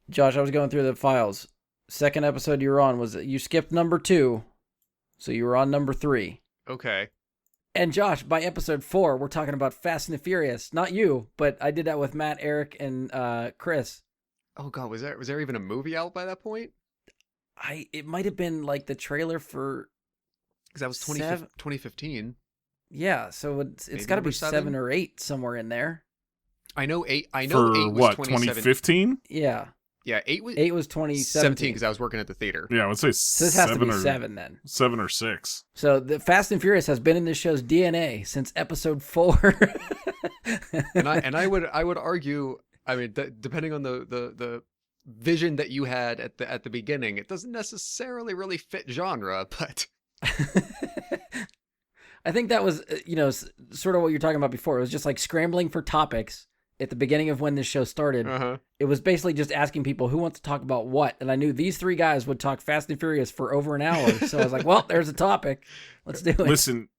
Josh, I was going through the files. Second episode you were on was you skipped number 2, so you were on number 3. Okay. And Josh, by episode 4, we're talking about Fast and the Furious. Not you, but I did that with Matt, Eric, and Chris. Oh God, was there even a movie out by that point? It might have been like the trailer for Because that was 2015. Yeah, so it's Maybe got to number be 7? 7 or 8 somewhere in there. I know eight. I know For 8 was what, 2015. 2015? Yeah, Yeah, 8 was 8 was 2017. because I was working at the theater. Yeah, I would say So this has to be 7 or 7 then. 7 or 6. So the Fast and Furious has been in this show's DNA since episode 4. and I would argue. I mean, depending on the vision that you had at the beginning, it doesn't necessarily really fit genre, but I think that was, sort of what you're talking about before. It was just like scrambling for topics at the beginning of when this show started. It was basically just asking people who wants to talk about what. And I knew these 3 guys would talk Fast and Furious for over an hour. So I was like, well, there's a topic. Let's do it. Listen,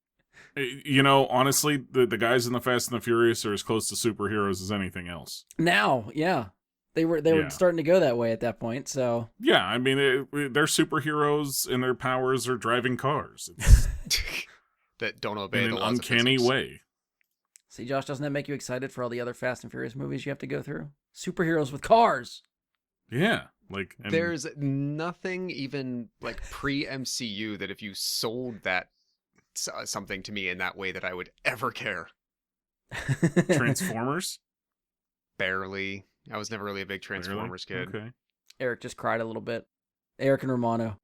honestly, the guys in the Fast and the Furious are as close to superheroes as anything else. Now, yeah. They were starting to go that way at that point, so... Yeah, I mean, they're superheroes and their powers are driving cars. that don't obey in the an laws uncanny of physics. way. See, Josh, doesn't that make you excited for all the other Fast and Furious movies you have to go through? Superheroes with cars! Yeah, There's nothing even like pre-MCU that if you sold that something to me in that way that I would ever care. Transformers. Barely. I was never really a big Transformers kid. Okay. Eric just cried a little bit. Eric and Romano.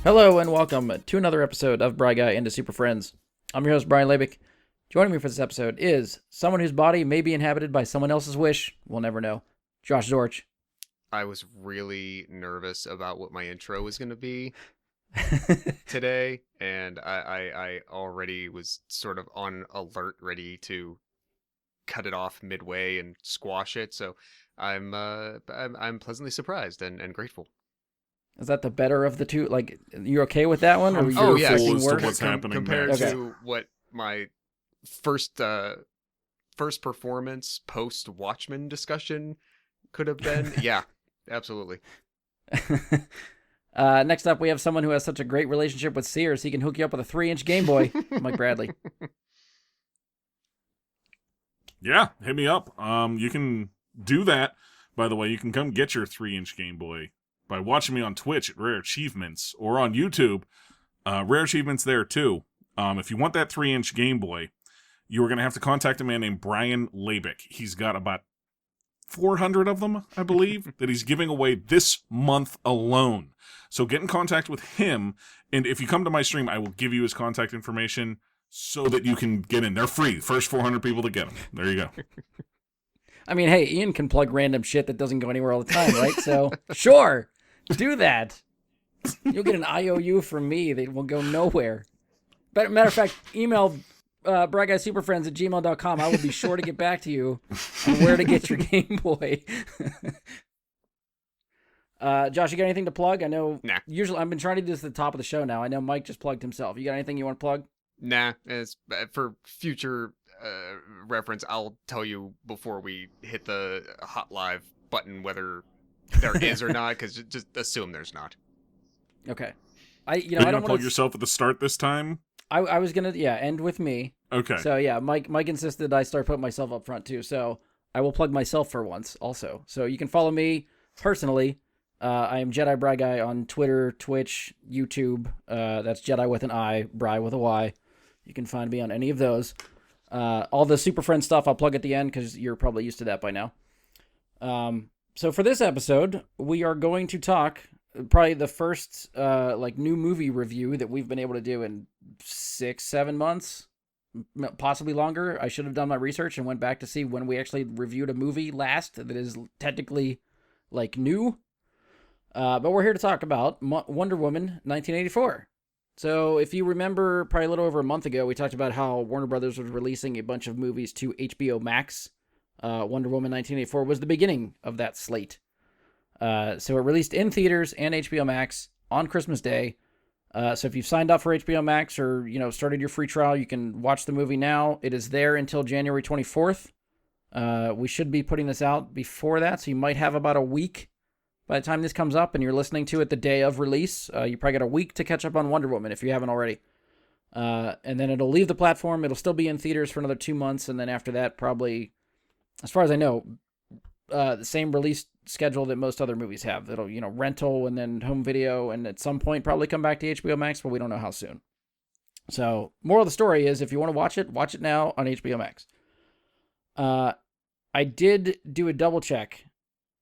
Hello and welcome to another episode of Bry Guy into Super Friends. I'm your host, Brian Labick. Joining me for this episode is someone whose body may be inhabited by someone else's wish. We'll never know. Josh Zorch. I was really nervous about what my intro was going to be today, and I already was sort of on alert, ready to cut it off midway and squash it. So I'm pleasantly surprised and grateful. Is that the better of the two? Like, you're okay with that one? Or I'm you're yeah, expecting as to worse? what's happening compared next. to what my first performance post Watchmen discussion could have been. Yeah, absolutely. Next up, we have someone who has such a great relationship with Sears, he can hook you up with a 3-inch Game Boy. Mike Bradley. Yeah, hit me up. You can do that. By the way, you can come get your 3-inch Game Boy by watching me on Twitch at Rare Achievements or on YouTube. Rare Achievements there too. If you want that 3-inch Game Boy, you are going to have to contact a man named Brian Labick. He's got about 400 of them, I believe, that he's giving away this month alone. So get in contact with him, and if you come to my stream, I will give you his contact information so that you can get in. They're free. First 400 people to get them. There you go. I mean, hey, Ian can plug random shit that doesn't go anywhere all the time, right? So, sure, do that. You'll get an IOU from me that will go nowhere. But matter of fact, email brightguysuperfriends@gmail.com. I will be sure to get back to you on where to get your Game Boy. Josh, you got anything to plug? I know usually I've been trying to do this at the top of the show now. I know Mike just plugged himself. You got anything you want to plug? Nah, it's for future reference. I'll tell you before we hit the hot live button whether there is or not, because just assume there's not. Okay. Are you gonna plug yourself at the start this time? I was gonna end with me. Okay. So yeah, Mike insisted I start putting myself up front too. So I will plug myself for once also. So you can follow me personally. I am Jedi Bry Guy on Twitter, Twitch, YouTube. That's Jedi with an I, Bry with a Y. You can find me on any of those. All the Super Friend stuff I'll plug at the end because you're probably used to that by now. So for this episode, we are going to talk probably the first new movie review that we've been able to do in 6-7 months, possibly longer. I should have done my research and went back to see when we actually reviewed a movie last that is technically like new. But we're here to talk about Wonder Woman 1984. So if you remember, probably a little over a month ago, we talked about how Warner Brothers was releasing a bunch of movies to HBO Max. Wonder Woman 1984 was the beginning of that slate. So it released in theaters and HBO Max on Christmas Day. So if you've signed up for HBO Max or, started your free trial, you can watch the movie now. It is there until January 24th. We should be putting this out before that, so you might have about a week by the time this comes up and you're listening to it the day of release. You probably got a week to catch up on Wonder Woman if you haven't already. And then it'll leave the platform. It'll still be in theaters for another 2 months. And then after that, probably, as far as I know, the same release schedule that most other movies have. It'll, rental and then home video. And at some point, probably come back to HBO Max, but we don't know how soon. So, moral of the story is if you want to watch it now on HBO Max. I did do a double check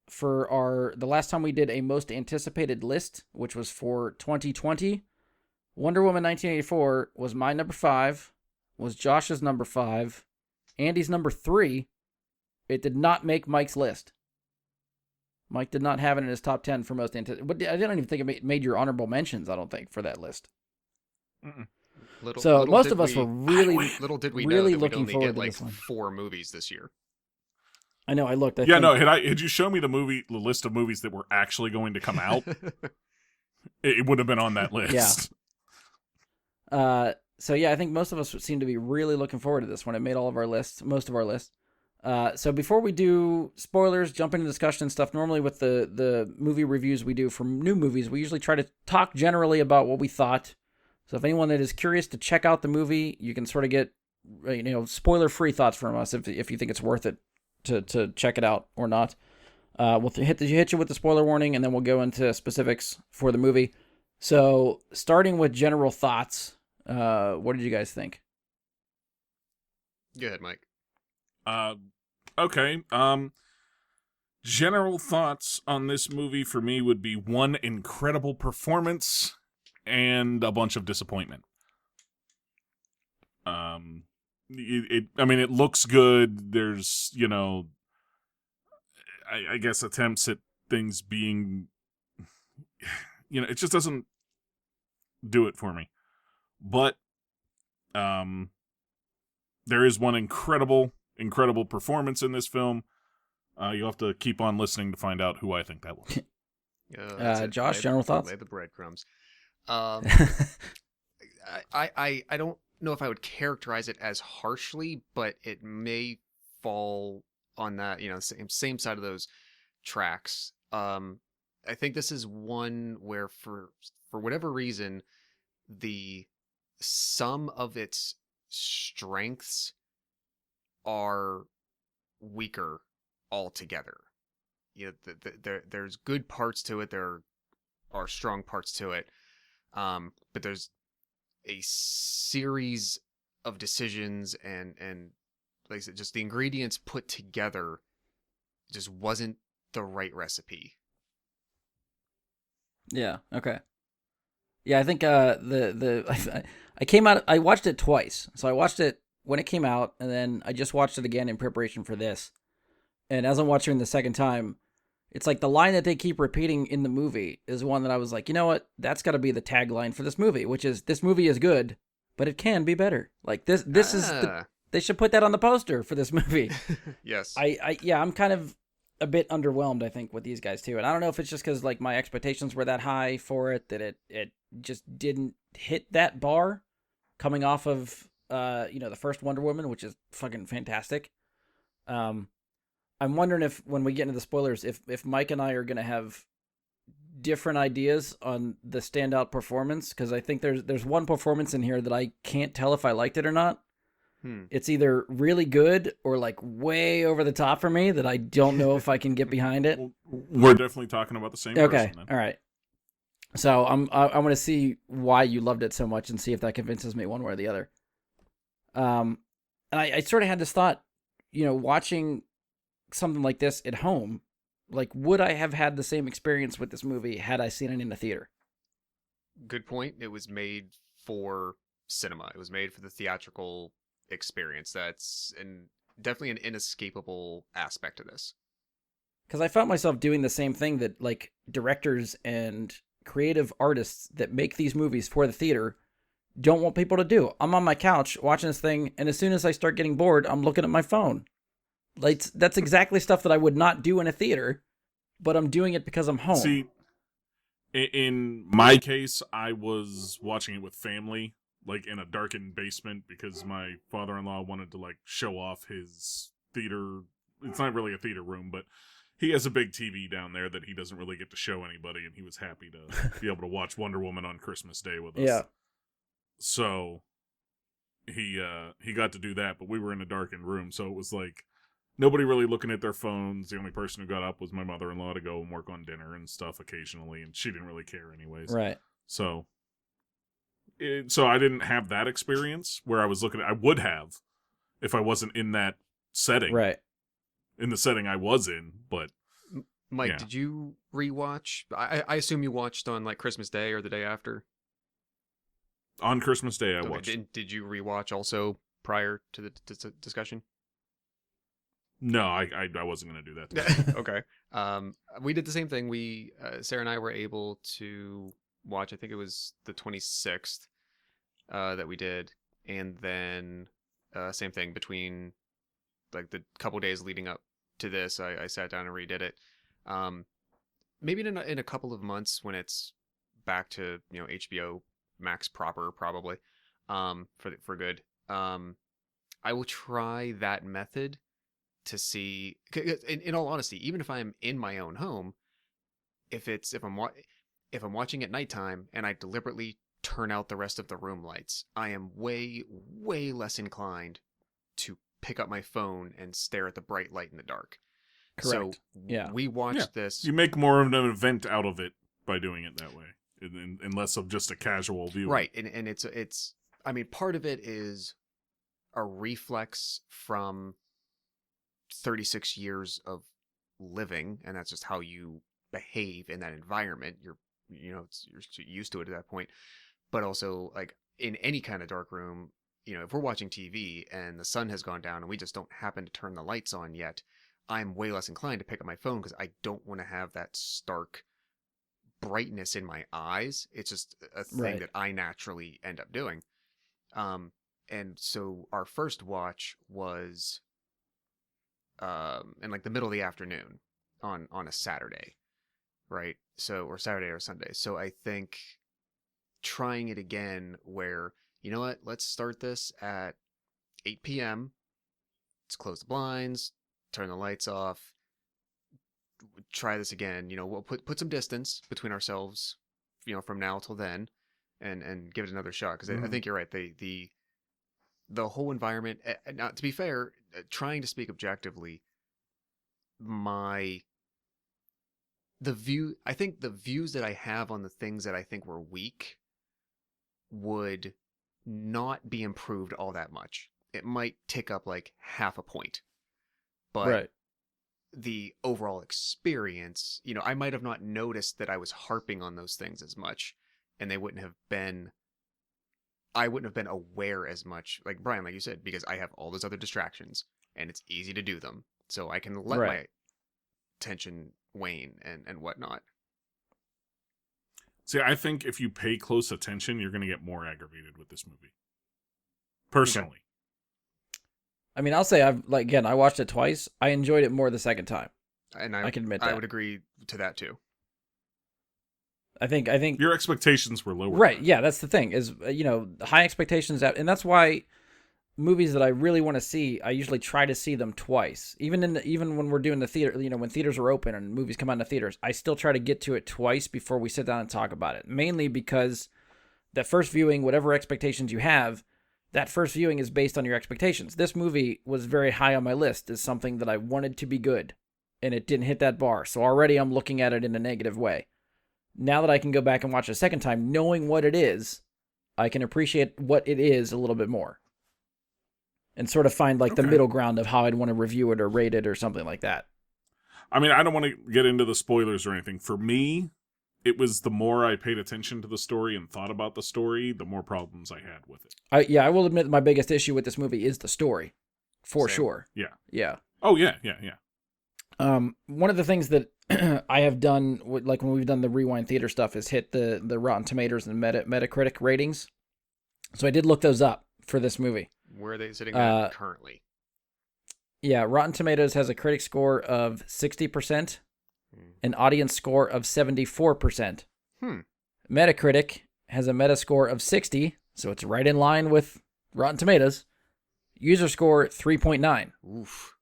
for the last time we did a most anticipated list, which was for 2020. Wonder Woman 1984 was my number 5, was Josh's number 5, Andy's number 3. It did not make Mike's list. Mike did not have it in his top 10 for most anticipated. But I don't even think it made your honorable mentions, I don't think, for that list. Most of us were really looking forward to this one. 4 movies this year. I know. I looked. Had you shown me the list of movies that were actually going to come out, it would have been on that list. Yeah. I think most of us seem to be really looking forward to this one. It made all of our lists, most of our lists. So before we do spoilers, jump into discussion and stuff, normally with the movie reviews we do for new movies, we usually try to talk generally about what we thought. So if anyone that is curious to check out the movie, you can sort of get, spoiler-free thoughts from us if you think it's worth it to check it out or not. We'll hit you with the spoiler warning, and then we'll go into specifics for the movie. So starting with general thoughts, what did you guys think? Go ahead, Mike. Okay. General thoughts on this movie for me would be one incredible performance and a bunch of disappointment. It looks good. There's, I guess attempts at things being, it just doesn't do it for me. But, there is one incredible performance in this film. You'll have to keep on listening to find out who I think that will. Josh, general thoughts? Lay the breadcrumbs. I don't know if I would characterize it as harshly, but it may fall on that, same side of those tracks. I think this is one where for whatever reason, the sum of its strengths are weaker altogether. There's good parts to it. There are strong parts to it. But there's a series of decisions and like I said, just the ingredients put together just wasn't the right recipe. Yeah. Okay. Yeah, I think I watched it twice. So I watched it when it came out, and then I just watched it again in preparation for this. And as I'm watching the second time, it's like the line that they keep repeating in the movie is one that I was like, you know what? That's got to be the tagline for this movie, which is, this movie is good, but it can be better. Like this is they should put that on the poster for this movie. Yes. I'm kind of a bit underwhelmed, I think, with these guys too. And I don't know if it's just because like my expectations were that high for it that it just didn't hit that bar coming off of the first Wonder Woman, which is fucking fantastic. I'm wondering if when we get into the spoilers, if Mike and I are gonna have different ideas on the standout performance, because I think there's one performance in here that I can't tell if I liked it or not. It's either really good or like way over the top for me that I don't know if I can get behind it. We're definitely talking about the same person, then. All right. So I want to see why you loved it so much and see if that convinces me one way or the other. And I sort of had this thought, watching something like this at home, like, would I have had the same experience with this movie had I seen it in the theater? Good point. It was made for cinema. It was made for the theatrical experience. That's definitely an inescapable aspect of this. because I found myself doing the same thing that like directors and creative artists that make these movies for the theater don't want people to do. I'm on my couch watching this thing, and as soon as I start getting bored, I'm looking at my phone. Like that's exactly stuff that I would not do in a theater, but I'm doing it because I'm home. See, in my case, I was watching it with family, like in a darkened basement, because my father-in-law wanted to like show off his theater. It's not really a theater room, but he has a big TV down there that he doesn't really get to show anybody, and he was happy to be able to watch Wonder Woman on Christmas Day with us. Yeah. So he got to do that, but we were in a darkened room, so it was like nobody really looking at their phones. The only person who got up was my mother-in-law to go and work on dinner and stuff occasionally, and she didn't really care anyways. Right. So I didn't have that experience where I was looking at, I would have if I wasn't in that setting. Right. In the setting I was in, but Mike, yeah. did you rewatch? I assume you watched on like Christmas Day or the day after. On Christmas Day I Okay, watched. Did you rewatch also prior to the discussion? No, I wasn't going to do that. Okay. We did the same thing. We Sarah and I were able to watch. I think it was the 26th that we did, and then same thing between like the couple days leading up to this. I sat down and redid it. Maybe in a couple of months when it's back to HBO Max proper, probably for good. I will try that method to see. In all honesty, even if I'm in my own home, if I'm watching at nighttime and I deliberately turn out the rest of the room lights, I am way less inclined to pick up my phone and stare at the bright light in the dark. Correct. So Yeah. we watched this. You make more of an event out of it by doing it that way, and less of just a casual view. Right, and it's. I mean, part of it is a reflex from 36 years of living, and that's just how you behave in that environment. You're used to it at that point. But also, like in any kind of dark room, if we're watching TV and the sun has gone down and we just don't happen to turn the lights on yet, I'm way less inclined to pick up my phone because I don't want to have that stark brightness in my eyes. It's just a thing that I naturally end up doing. And so our first watch was in like the middle of the afternoon on a Saturday, right? So, or Saturday or Sunday. So I think trying it again where, you know what, let's start this at 8 p.m. Let's close the blinds, turn the lights off, try this again. We'll put some distance between ourselves, from now till then, and give it another shot. Because I think you're right. The whole environment. Now, to be fair, trying to speak objectively, I think the views that I have on the things that I think were weak would not be improved all that much. It might tick up like half a point, but the overall experience, I might have not noticed that I was harping on those things as much, and I wouldn't have been aware as much, like Brian, like you said, because I have all those other distractions and it's easy to do them. So I can let my attention wane and whatnot. See, I think if you pay close attention, you're going to get more aggravated with this movie. Personally. Okay. I mean, I'll say I watched it twice. I enjoyed it more the second time. And I can admit that. I would agree to that too. I think your expectations were lower. Right. Yeah, that's the thing is, high expectations out, and that's why movies that I really want to see, I usually try to see them twice. Even when we're doing the theater, when theaters are open and movies come out in the theaters, I still try to get to it twice before we sit down and talk about it. Mainly because that first viewing, whatever expectations you have, that first viewing is based on your expectations. This movie was very high on my list as something that I wanted to be good, and it didn't hit that bar. So already I'm looking at it in a negative way. Now that I can go back and watch it a second time, knowing what it is, I can appreciate what it is a little bit more. And sort of find the middle ground of how I'd want to review it or rate it or something like that. I mean, I don't want to get into the spoilers or anything. For me, it was the more I paid attention to the story and thought about the story, the more problems I had with it. I will admit my biggest issue with this movie is the story. For Same. sure. Yeah. Yeah. Oh, yeah. One of the things that I have done, like when we've done the Rewind Theater stuff, is hit the Rotten Tomatoes and Metacritic ratings. So I did look those up for this movie. Where are they sitting at currently? Yeah, Rotten Tomatoes has a critic score of 60%, an audience score of 74%. Metacritic has a meta score of 60, so it's right in line with Rotten Tomatoes. User score 3.9. Oof.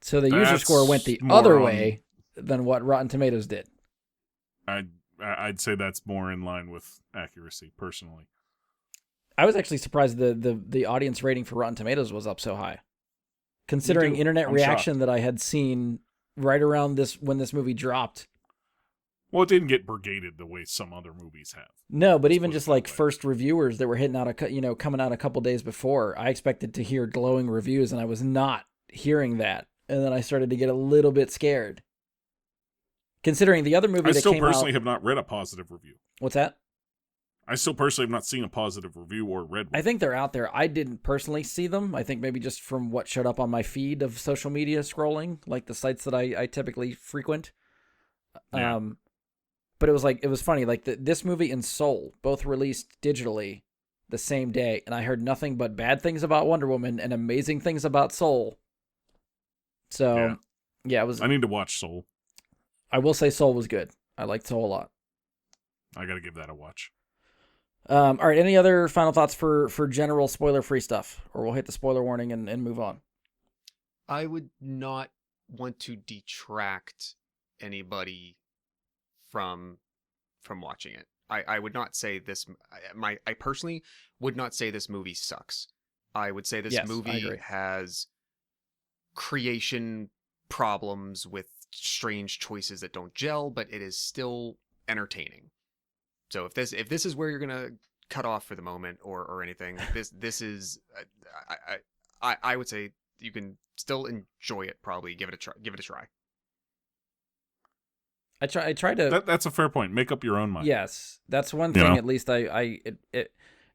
So the user That's score went the more other on- way than what Rotten Tomatoes did. I'd say that's more in line with accuracy, personally. I was actually surprised the audience rating for Rotten Tomatoes was up so high, considering too. internet I'm reaction that I had seen right around this when this movie dropped. Well, it didn't get brigaded the way some other movies have. No, but Let's even put it just that like way. first reviewers that were hitting out coming out a couple days before, I expected to hear glowing reviews, and I was not hearing that. And then I started to get a little bit scared, considering the other movie I that still came personally out. have not read a positive review. What's that? I still personally have not seen a positive review or read one. I think they're out there. I didn't personally see them. I think maybe just from what showed up on my feed of social media scrolling, like the sites that I typically frequent. Yeah. But it was funny. Like this movie and Soul both released digitally the same day, and I heard nothing but bad things about Wonder Woman and amazing things about Soul. So, yeah, it was. I need to watch Soul. I will say Soul was good. I liked Soul a lot. I got to give that a watch. All right. Any other final thoughts for general spoiler-free stuff, or we'll hit the spoiler warning and move on. I would not want to detract anybody from watching it. I would not say this. I personally would not say this movie sucks. I would say this Yes, I movie agree. has creation problems with strange choices that don't gel, but it is still entertaining. So if this is where you're gonna cut off for the moment or anything, this is I would say you can still enjoy it. Probably give it a try. I tried to. That's a fair point. Make up your own mind. Yes, that's one You thing. know? At least it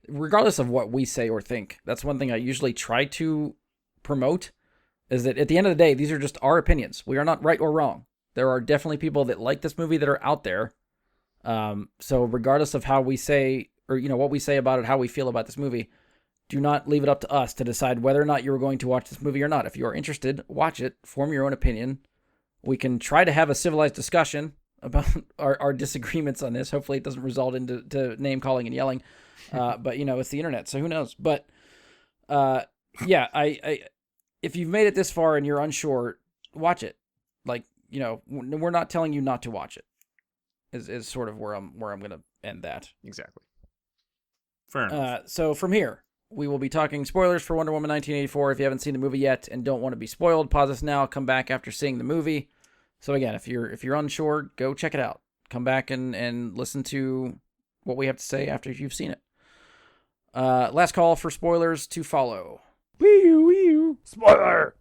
regardless of what we say or think, that's one thing I usually try to promote. Is that at the end of the day, these are just our opinions. We are not right or wrong. There are definitely people that like this movie that are out there. So regardless of how we say, or what we say about it, how we feel about this movie, do not leave it up to us to decide whether or not you're going to watch this movie or not. If you are interested, watch it, form your own opinion. We can try to have a civilized discussion about our disagreements on this. Hopefully it doesn't result into name calling and yelling. But it's the internet, so who knows? But yeah, I if you've made it this far and you're unsure, watch it. Like, we're not telling you not to watch it. Is sort of where I'm going to end that. Exactly. Fair enough. So from here, we will be talking spoilers for Wonder Woman 1984. If you haven't seen the movie yet and don't want to be spoiled, pause us now. Come back after seeing the movie. So again, if you're unsure, go check it out. Come back and listen to what we have to say after you've seen it. Last call for spoilers to follow. Spoiler!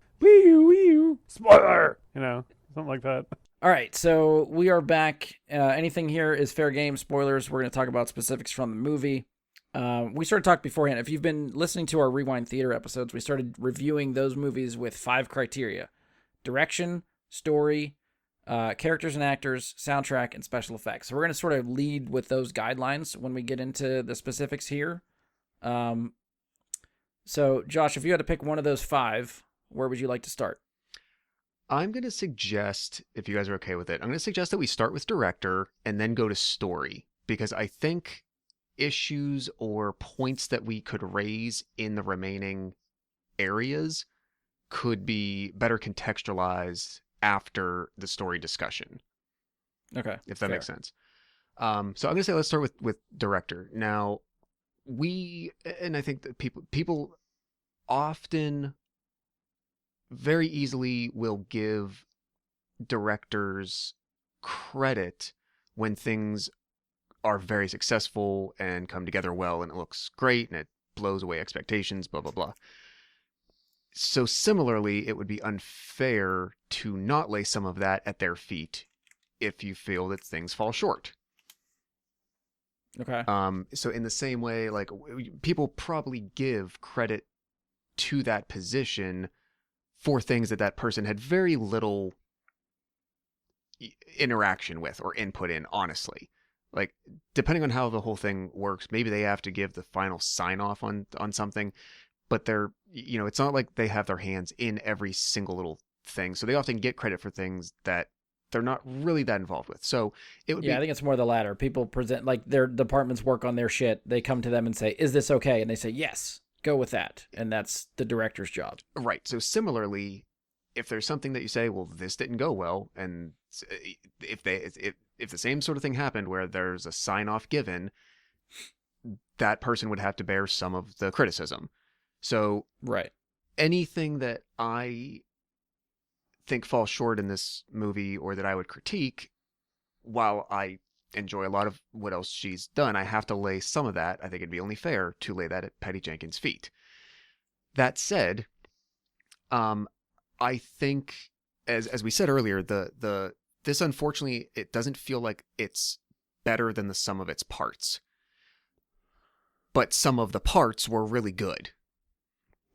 Spoiler! Something like that. All right, so we are back. Anything here is fair game. Spoilers. We're going to talk about specifics from the movie. We started talking beforehand. If you've been listening to our Rewind Theater episodes, we started reviewing those movies with 5 criteria: direction, story, characters and actors, soundtrack, and special effects. So we're going to sort of lead with those guidelines when we get into the specifics here. So, Josh, if you had to pick one of those 5, where would you like to start? I'm going to suggest, if you guys are okay with it, I'm going to suggest that we start with director and then go to story, because I think issues or points that we could raise in the remaining areas could be better contextualized after the story discussion. Okay. If that fair. makes sense. So I'm going to say let's start with director. Now, and I think that people often very easily will give directors credit when things are very successful and come together well and it looks great and it blows away expectations, blah, blah, blah. So similarly, it would be unfair to not lay some of that at their feet if you feel that things fall short. Okay. So in the same way, like, people probably give credit to that position for things that person had very little interaction with or input in, honestly. Like, depending on how the whole thing works, maybe they have to give the final sign off on something, but they're, it's not like they have their hands in every single little thing. So they often get credit for things that they're not really that involved with. So it would be. I think it's more the latter. People present, like, their departments work on their shit. They come to them and say, "Is this okay?" And they say, "Yes, go with that." And that's the director's job. Right. So similarly, if there's something that you say, well, this didn't go well, and if the same sort of thing happened where there's a sign off given, that person would have to bear some of the criticism. So Right. anything that I think falls short in this movie or that I would critique, while I enjoy a lot of what else she's done, I have to lay some of that. I think it'd be only fair to lay that at Patty Jenkins' feet. That said, I think, as we said earlier, this, unfortunately, it doesn't feel like it's better than the sum of its parts. But some of the parts were really good.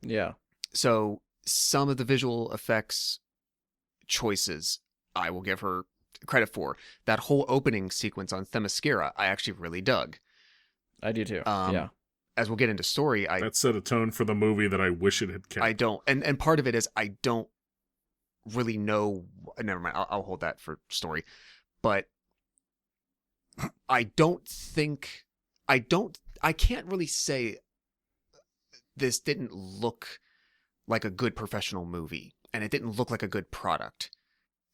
Yeah. So some of the visual effects choices I will give her credit for. That whole opening sequence on Themyscira, I actually really dug. I do too. Yeah. As we'll get into story, that set a tone for the movie that I wish it had kept. I don't, and part of it is I don't really know. Never mind. I'll hold that for story. But I can't really say this didn't look like a good professional movie, and it didn't look like a good product.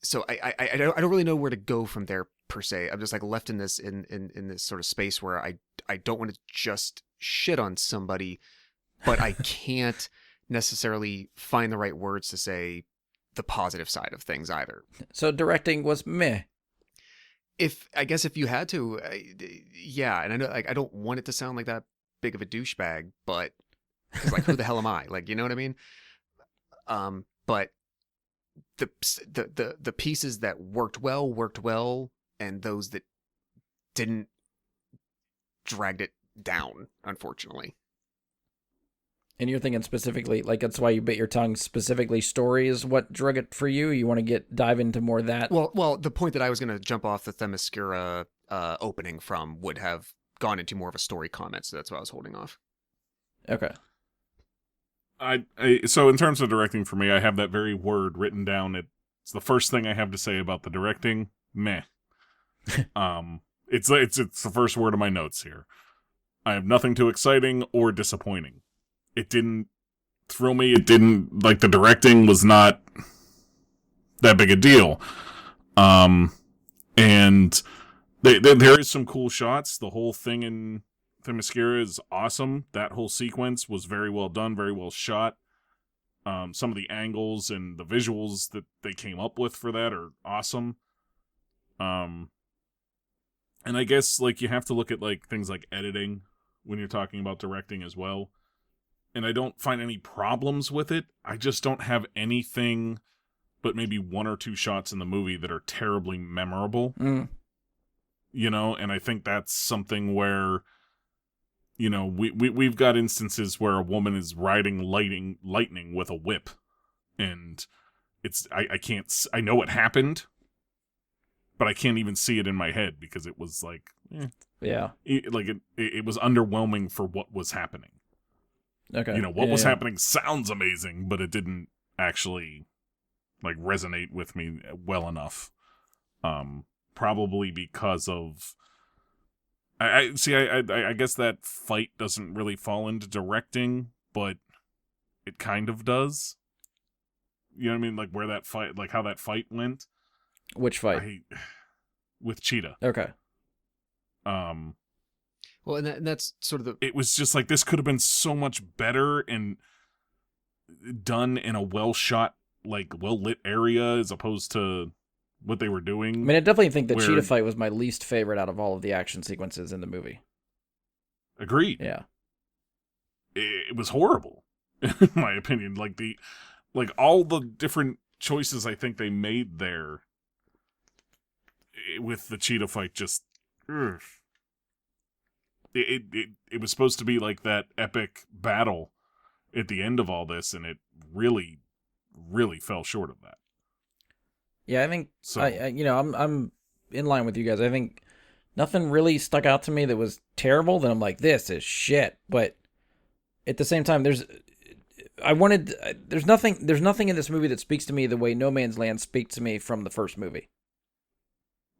So I don't really know where to go from there per se. I'm just like left in this in this sort of space where I don't want to just shit on somebody, but I can't necessarily find the right words to say the positive side of things either. So directing was meh. I guess if you had to, yeah, and I know, like, I don't want it to sound like that big of a douchebag, but because, like, who the hell am I? Like, you know what I mean? But the pieces that worked well, and those that didn't dragged it down, unfortunately. And you're thinking specifically, like, that's why you bit your tongue, specifically story is what drug it for you? You want to dive into more of that? Well, the point that I was going to jump off the Themyscira opening from would have gone into more of a story comment, so that's why I was holding off. Okay. So in terms of directing for me, I have that very word written down. It's the first thing I have to say about the directing. Meh. It's the first word of my notes here. I have nothing too exciting or disappointing. It didn't thrill me. It didn't, like, the directing was not that big a deal. And there is some cool shots. The whole thing in Themyscira is awesome. That whole sequence was very well done, very well shot. Some of the angles and the visuals that they came up with for that are awesome. And I guess, like, you have to look at, like, things like editing when you're talking about directing as well. And I don't find any problems with it. I just don't have anything but maybe one or two shots in the movie that are terribly memorable. You know, and I think that's something where, you know, we've got instances where a woman is riding lightning with a whip. And it's, I know it happened, but I can't even see it in my head because it was like, yeah, it was underwhelming for what was happening. Okay. You know, what was happening sounds amazing, but it didn't actually, like, resonate with me well enough. Probably because of, I guess that fight doesn't really fall into directing, but it kind of does. You know what I mean? Like, where that fight, like, how that fight went. Which fight? With Cheetah. Okay. Well, and that's sort of the... It was just like, this could have been so much better and done in a well-shot, like, well-lit area as opposed to what they were doing. I mean, I definitely think the cheetah fight was my least favorite out of all of the action sequences in the movie. Agreed. Yeah. It was horrible, in my opinion. Like all the different choices I think they made there with the cheetah fight just... Ugh. It was supposed to be like that epic battle at the end of all this, and it really, really fell short of that. Yeah, I think So I'm in line with you guys. I think nothing really stuck out to me that was terrible. That I'm like, this is shit. But at the same time, there's nothing in this movie that speaks to me the way No Man's Land speaks to me from the first movie.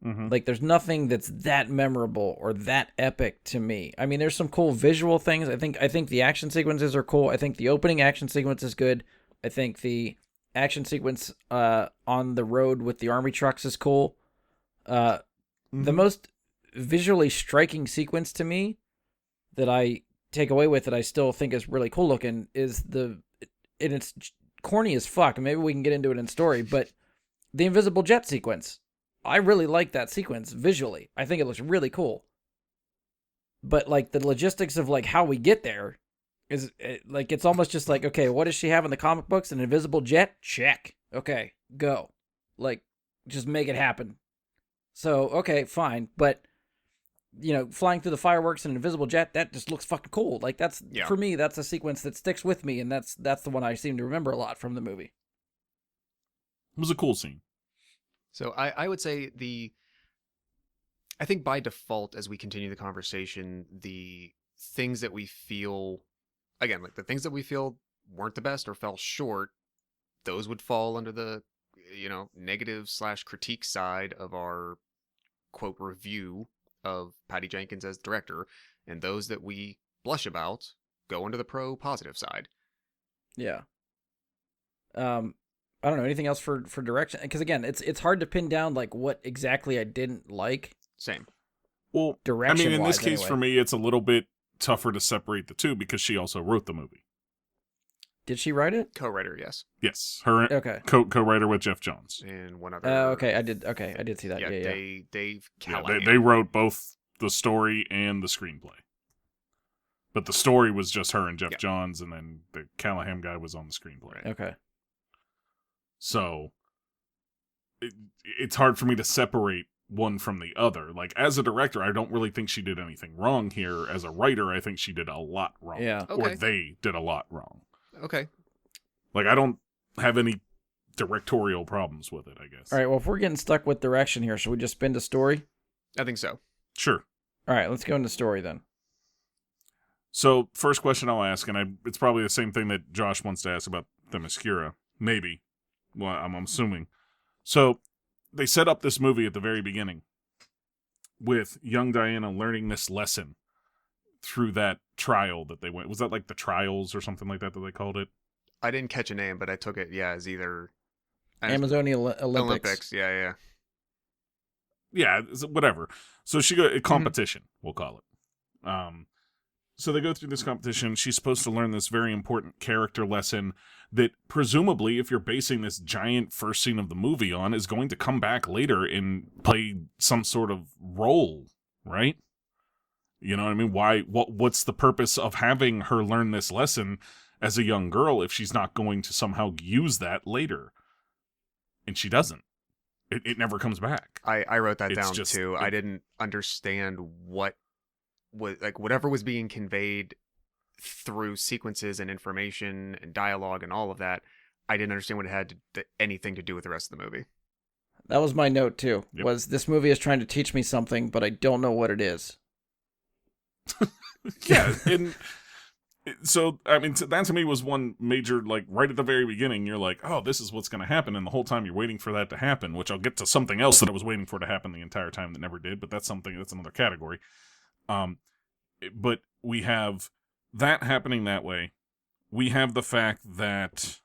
Like, there's nothing that's that memorable or that epic to me. I mean, there's some cool visual things. I think the action sequences are cool. I think the opening action sequence is good. I think the action sequence on the road with the army trucks is cool. The most visually striking sequence to me that I take away with that I still think is really cool looking is and it's corny as fuck. Maybe we can get into it in story, but the invisible jet sequence. I really like that sequence visually. I think it looks really cool. But like the logistics of like how we get there is like, it's almost just like, okay, what does she have in the comic books? An invisible jet? Check. Okay, go. Like, just make it happen. So, okay, fine. But, flying through the fireworks in an invisible jet, that just looks fucking cool. Like, for me, that's a sequence that sticks with me, and that's the one I seem to remember a lot from the movie. It was a cool scene. So I would say I think by default, as we continue the conversation, the things that we feel, again, like the things that we feel weren't the best or fell short, those would fall under the, negative/critique side of our quote review of Patty Jenkins as director. And those that we blush about go under the positive side. Yeah. I don't know, anything else for direction? Because again, it's hard to pin down like what exactly I didn't like. Same. Well, Direction. I mean, in this case anyway. for me, it's a little bit tougher to separate the two because she also wrote the movie. Did she write it? Co-writer, yes. Yes, her Okay. co-writer with Jeff Jones. And one other. Okay, I did see that. Yeah. Dave Yeah, Callahan. they wrote both the story and the screenplay. But the story was just her and Jeff Johns, and then the Callahan guy was on the screenplay. Okay. So it's hard for me to separate one from the other. Like, as a director, I don't really think she did anything wrong here. As a writer, I think she did a lot wrong. Yeah. Or Okay. they did a lot wrong. Okay. Like, I don't have any directorial problems with it, I guess. All right, well, if we're getting stuck with direction here, should we just spin to story? I think so. Sure. All right, let's go into story then. So, first question I'll ask, and it's probably the same thing that Josh wants to ask about Themyscira. Maybe. Well, I'm assuming. So, they set up this movie at the very beginning with young Diana learning this lesson through that trial that they went. Was that like the trials or something like that they called it? I didn't catch a name, but I took it, as either... Amazonian Olympics. Yeah. Yeah, whatever. So she got a competition, we'll call it. So they go through this competition. She's supposed to learn this very important character lesson that presumably, if you're basing this giant first scene of the movie on, is going to come back later and play some sort of role, right? You know what I mean? What's the purpose of having her learn this lesson as a young girl if she's not going to somehow use that later? And she doesn't. It never comes back. I wrote that It's down just- too. I didn't understand what was, like, whatever was being conveyed through sequences and information and dialogue and all of that. I didn't understand what it had anything to do with the rest of the movie. That was my note too. Yep. Was this movie is trying to teach me something, but I don't know what it is. Yeah, and so, I mean, that to me was one major, like, right at the very beginning, you're like, oh, this is what's going to happen, and the whole time you're waiting for that to happen, which I'll get to something else that I was waiting for to happen the entire time that never did, but that's another category. But we have that happening that way. We have the fact that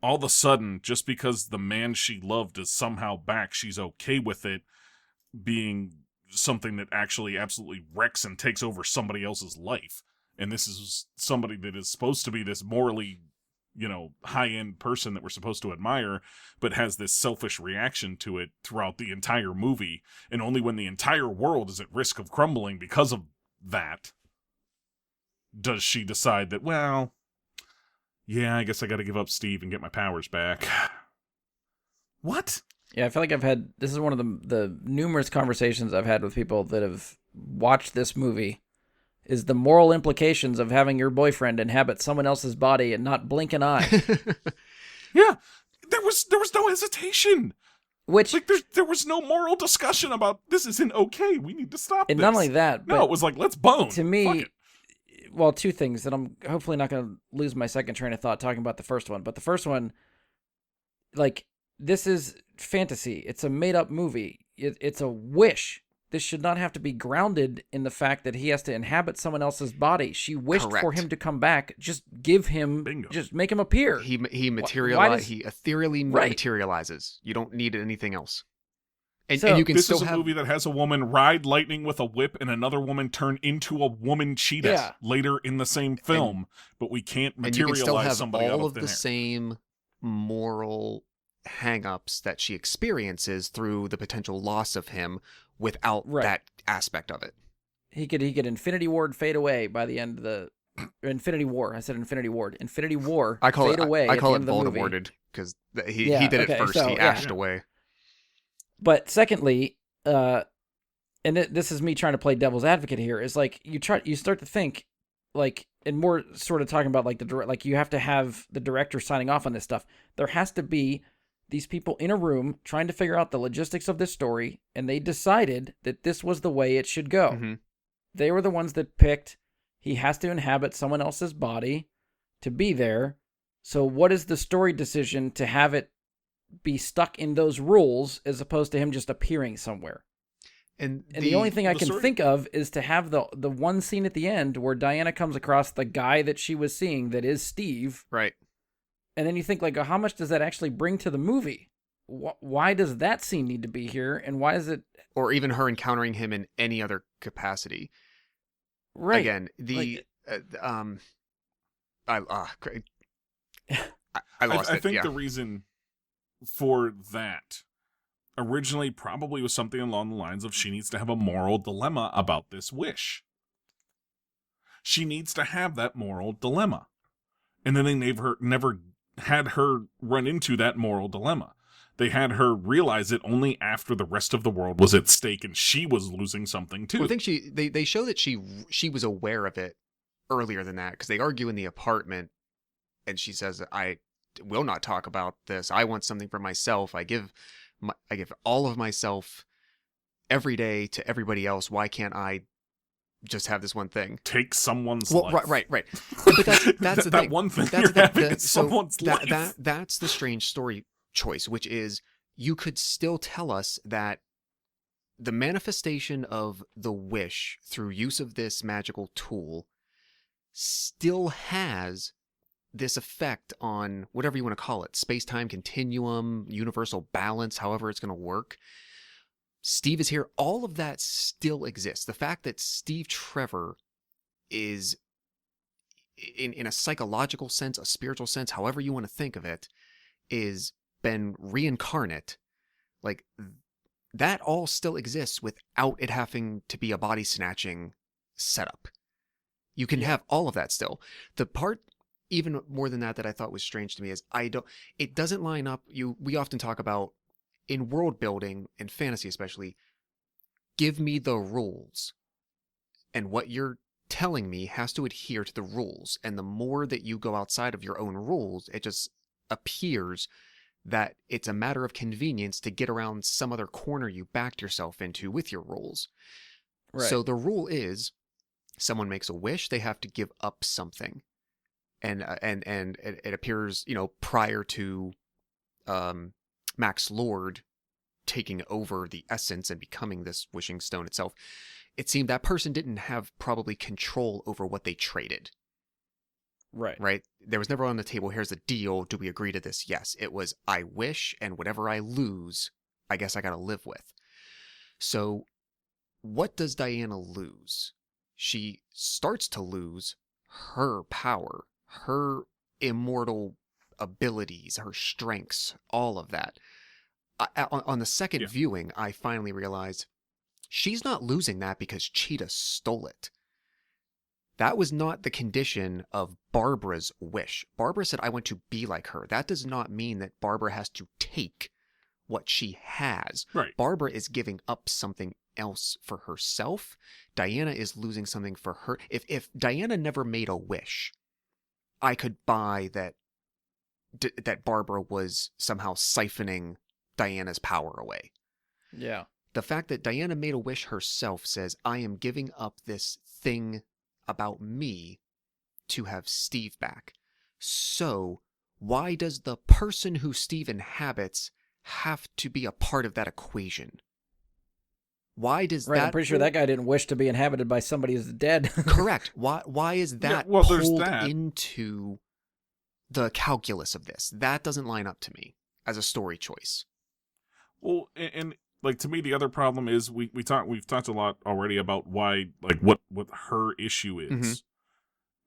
all of a sudden, just because the man she loved is somehow back, she's okay with it being something that actually absolutely wrecks and takes over somebody else's life. And this is somebody that is supposed to be this morally, high-end person that we're supposed to admire, but has this selfish reaction to it throughout the entire movie. And only when the entire world is at risk of crumbling because of that does she decide that, well, yeah, I guess I got to give up Steve and get my powers back. What? Yeah, I feel like this is one of the numerous conversations I've had with people that have watched this movie, is the moral implications of having your boyfriend inhabit someone else's body and not blink an eye. Yeah, there was no hesitation. Which, Like there was no moral discussion about this isn't okay. We need to stop and this. not only that, No, but it was like, let's bone. to Fuck me, it. well, two things that I'm hopefully not going to lose my second train of thought talking about the first one. But the first one, like, this is fantasy. It's a made up movie. It's a wish. This should not have to be grounded in the fact that he has to inhabit someone else's body. She wished for Correct. him to come back. Just give him, Bingo. just make him appear. He does- he ethereally Right. materializes. You don't need anything else. And, So- and you can This still is a have movie that has a woman ride lightning with a whip and another woman turn into a woman cheetah Yeah. later in the same film, but we can't and you can still materialize have somebody out all of of thin the air. same moral hang-ups that she experiences through the potential loss of him without Right. that aspect of it. He could Infinity Ward fade away by the end of the Infinity War. I said Infinity Ward. Infinity War I call fade it away. I at call the it end of the movie. Voldemorted because he Yeah, did it okay, first. so, He yeah. ashed away. But secondly, and this is me trying to play devil's advocate here, is like you start to think like, and more sort of talking about like like you have to have the director signing off on this stuff. There has to be these people in a room trying to figure out the logistics of this story, and they decided that this was the way it should go. Mhm. They were the ones that picked he has to inhabit someone else's body to be there. So what is the story decision to have it be stuck in those rules as opposed to him just appearing somewhere? And And the only thing I the can story- think of is to have the one scene at the end where Diana comes across the guy that she was seeing that is Steve. right. And then you think, like, how much does that actually bring to the movie? Why does that scene need to be here? And why is it... Or even her encountering him in any other capacity. Right. Again, the I lost I it. think yeah. the reason for that originally probably was something along the lines of she needs to have a moral dilemma about this wish. She needs to have that moral dilemma. And then they never had her run into that moral dilemma. They had her realize it only after the rest of the world was at stake and she was losing something too. Well, I think they show that she was aware of it earlier than that because they argue in the apartment, and she says, "I will not talk about this. I want something for myself. I give all of myself every day to everybody else. Why can't I just have this one thing?" Take someone's Well, life. right. But that's the that thing. one thing That's you're having is so someone's life. that's the strange story choice, which is you could still tell us that the manifestation of the wish through use of this magical tool still has this effect on whatever you want to call it, space-time continuum, universal balance, however it's going to work. Steve is here. All of that still exists. The fact that Steve Trevor is in a psychological sense, a spiritual sense, however you want to think of it, is been reincarnate. Like, that all still exists without it having to be a body snatching setup. You can have all of that still. The part even more than that I thought was strange to me is it doesn't line up. We often talk about in world building and fantasy especially, give me the rules. And what you're telling me has to adhere to the rules. And the more that you go outside of your own rules, it just appears that it's a matter of convenience to get around some other corner you backed yourself into with your rules. Right. So the rule is someone makes a wish, they have to give up something. And it appears, prior to Max Lord taking over the essence and becoming this wishing stone itself, it seemed that person didn't have probably control over what they traded. Right? There was never on the table, here's the deal, do we agree to this? Yes. It was, I wish, and whatever I lose, I guess I gotta live with. So, what does Diana lose? She starts to lose her power, her immortal abilities, her strengths, all of that. On the second viewing, I finally realized she's not losing that because Cheetah stole it. That was not the condition of Barbara's wish. Barbara said, I want to be like her. That does not mean that Barbara has to take what she has. Right. Barbara is giving up something else for herself. Diana is losing something for her. If Diana never made a wish, I could buy that Barbara was somehow siphoning Diana's power away. Yeah. The fact that Diana made a wish herself says, I am giving up this thing about me to have Steve back. So why does the person who Steve inhabits have to be a part of that equation? Why does Right, that... I'm pretty sure that guy didn't wish to be inhabited by somebody who's dead. Correct. Why is that there's pulled that. into the calculus of this? That doesn't line up to me as a story choice. Well, and like to me, the other problem is we've talked a lot already about why, like, what her issue is,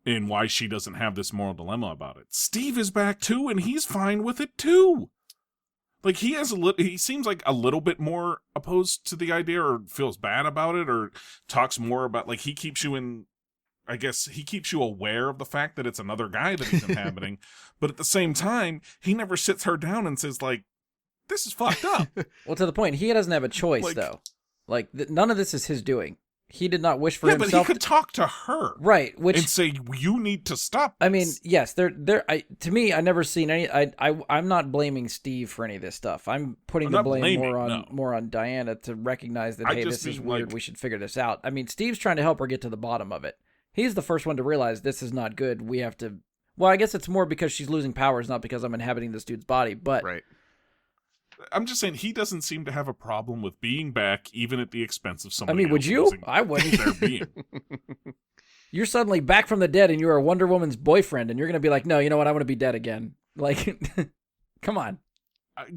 and why she doesn't have this moral dilemma about it. Steve is back too, and he's fine with it too. Like, he seems like a little bit more opposed to the idea, or feels bad about it, or talks more about, like, he keeps you aware of the fact that it's another guy that he's inhabiting, but at the same time, he never sits her down and says, like, this is fucked up. Well, to the point, he doesn't have a choice, Like- though. Like, none of this is his doing. He did not wish for Yeah, but himself. he could talk to her. Right, which... And say, you need to stop this. I mean, yes, to me, I never seen any. I'm not blaming Steve for any of this stuff. I'm putting I'm the not blame blaming, more on Diana to recognize that, I hey, just this is mean, weird. like- We should figure this out. I mean, Steve's trying to help her get to the bottom of it. He's the first one to realize this is not good. We have to. Well, I guess it's more because she's losing powers, not because I'm inhabiting this dude's body. But Right. I'm just saying, he doesn't seem to have a problem with being back, even at the expense of I somebody mean, would else you? losing I wouldn't. their being. You're suddenly back from the dead, and you're a Wonder Woman's boyfriend, and you're gonna be like, no, you know what? I want to be dead again. Like, come on.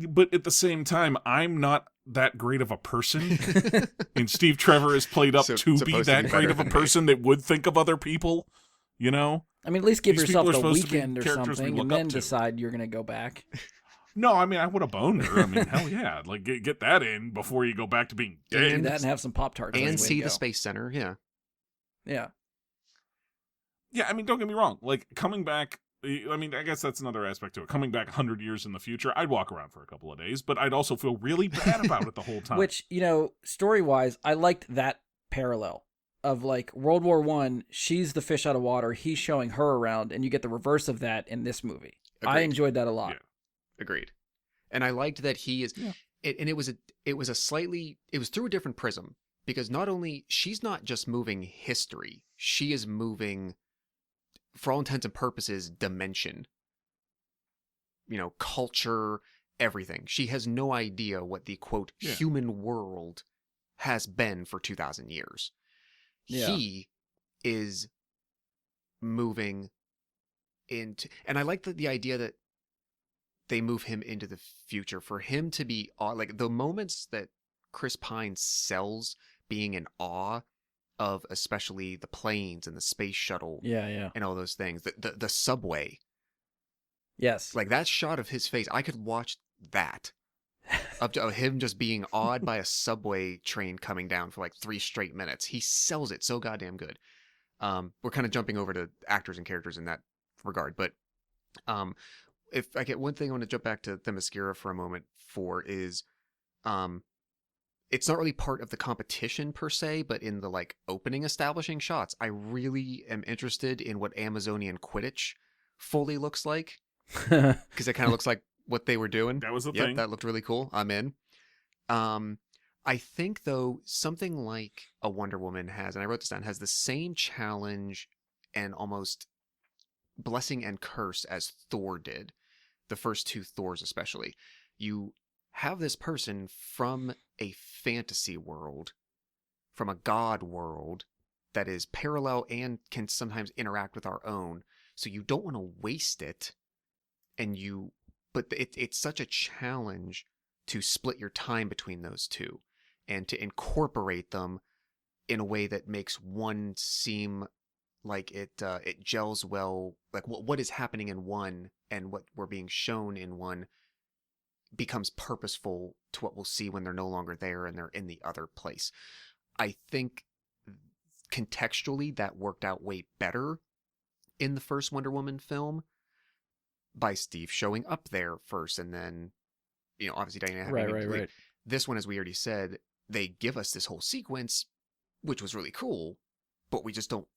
But at the same time, I'm not that great of a person, and Steve Trevor is played up So- to be supposed to that be great better of a than me. person that would think of other people, you know? I mean, at least give These yourself people are the supposed to be weekend or characters we something, look and up then to. decide you're gonna go back. No, I mean, I would have boned her. I mean, hell yeah. Like, get that in before you go back to being Do dead. that and have some Pop-Tarts. And see the Space Center, yeah. Yeah. Yeah, I mean, don't get me wrong. Like, coming back, I mean, I guess that's another aspect to it. Coming back 100 years in the future, I'd walk around for a couple of days, but I'd also feel really bad about it the whole time. Which, you know, story-wise, I liked that parallel of, like, World War I, she's the fish out of water, he's showing her around, and you get the reverse of that in this movie. I Agreed. enjoyed that a lot. Yeah. Agreed. And I liked that he is, Yeah. and it was through a different prism, because not only, she's not just moving history, she is moving, for all intents and purposes, dimension. You know, culture, everything. She has no idea what the, quote, Yeah. human world has been for 2,000 years. Yeah. He is moving into, and I like the idea that they move him into the future, for him to be like the moments that Chris Pine sells being in awe of, especially the planes and the space shuttle Yeah. and all those things, the subway, Yes. like that shot of his face, I could watch that up to him just being awed by a subway train coming down for like 3 straight minutes. He sells it so goddamn good. We're kind of jumping over to actors and characters in that regard, but if I get one thing I want to jump back to Themyscira for a moment for is, it's not really part of the competition per se, but in the like opening establishing shots, I really am interested in what Amazonian Quidditch fully looks like, because it kind of looks like what they were doing. That was the Yep, thing. that looked really cool. I'm in. I think though something like a Wonder Woman has, and I wrote this down, has the same challenge and almost blessing and curse as Thor did. The first 2 Thors especially. You have this person from a fantasy world, from a god world that is parallel and can sometimes interact with our own. So you don't want to waste it, but it's such a challenge to split your time between those two and to incorporate them in a way that makes one seem like it gels well, like what is happening in one and what we're being shown in one becomes purposeful to what we'll see when they're no longer there and they're in the other place. I think contextually that worked out way better in the first Wonder Woman film by Steve showing up there first, and then, you know, obviously Diana having to leave. Right. This one, as we already said, they give us this whole sequence, which was really cool, but we just don't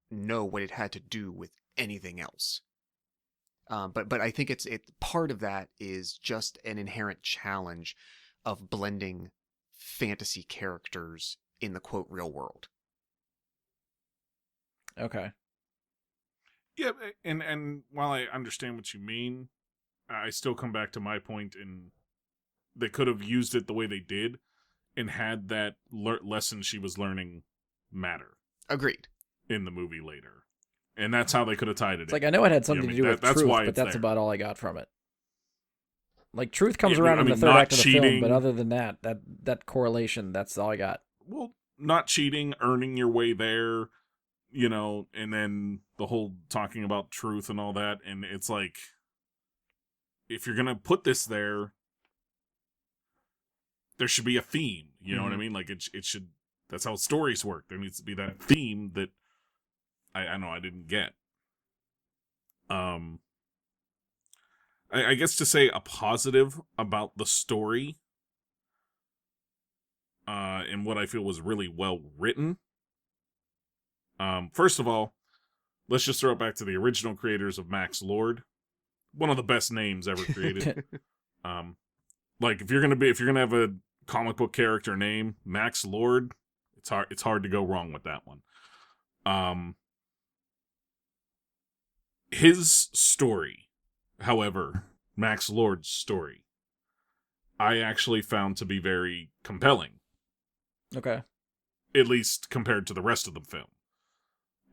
know what it had to do with anything else. But I think it's part of that is just an inherent challenge of blending fantasy characters in the quote real world. Okay. Yeah, and while I understand what you mean, I still come back to my point in they could have used it the way they did and had that lesson she was learning matter Agreed. in the movie later. And that's how they could have tied it It's in. like, I know it had something You know, to do with that's truth, why but it's that's there. about all I got from it. Like, truth comes Yeah, around I in the mean, third not act of the film, cheating. but other than that correlation, that's all I got. Well, not cheating, earning your way there, you know, and then the whole talking about truth and all that. And it's like, if you're going to put this there should be a theme. You know what I mean? Like, it should, that's how stories work. There needs to be that theme that I know I didn't get. I guess to say a positive about the story, and what I feel was really well written. First of all, let's just throw it back to the original creators of Max Lord. One of the best names ever created. Like, if you're gonna have a comic book character name, Max Lord, it's hard to go wrong with that one. His story, however, Max Lord's story, I actually found to be very compelling. Okay. At least compared to the rest of the film.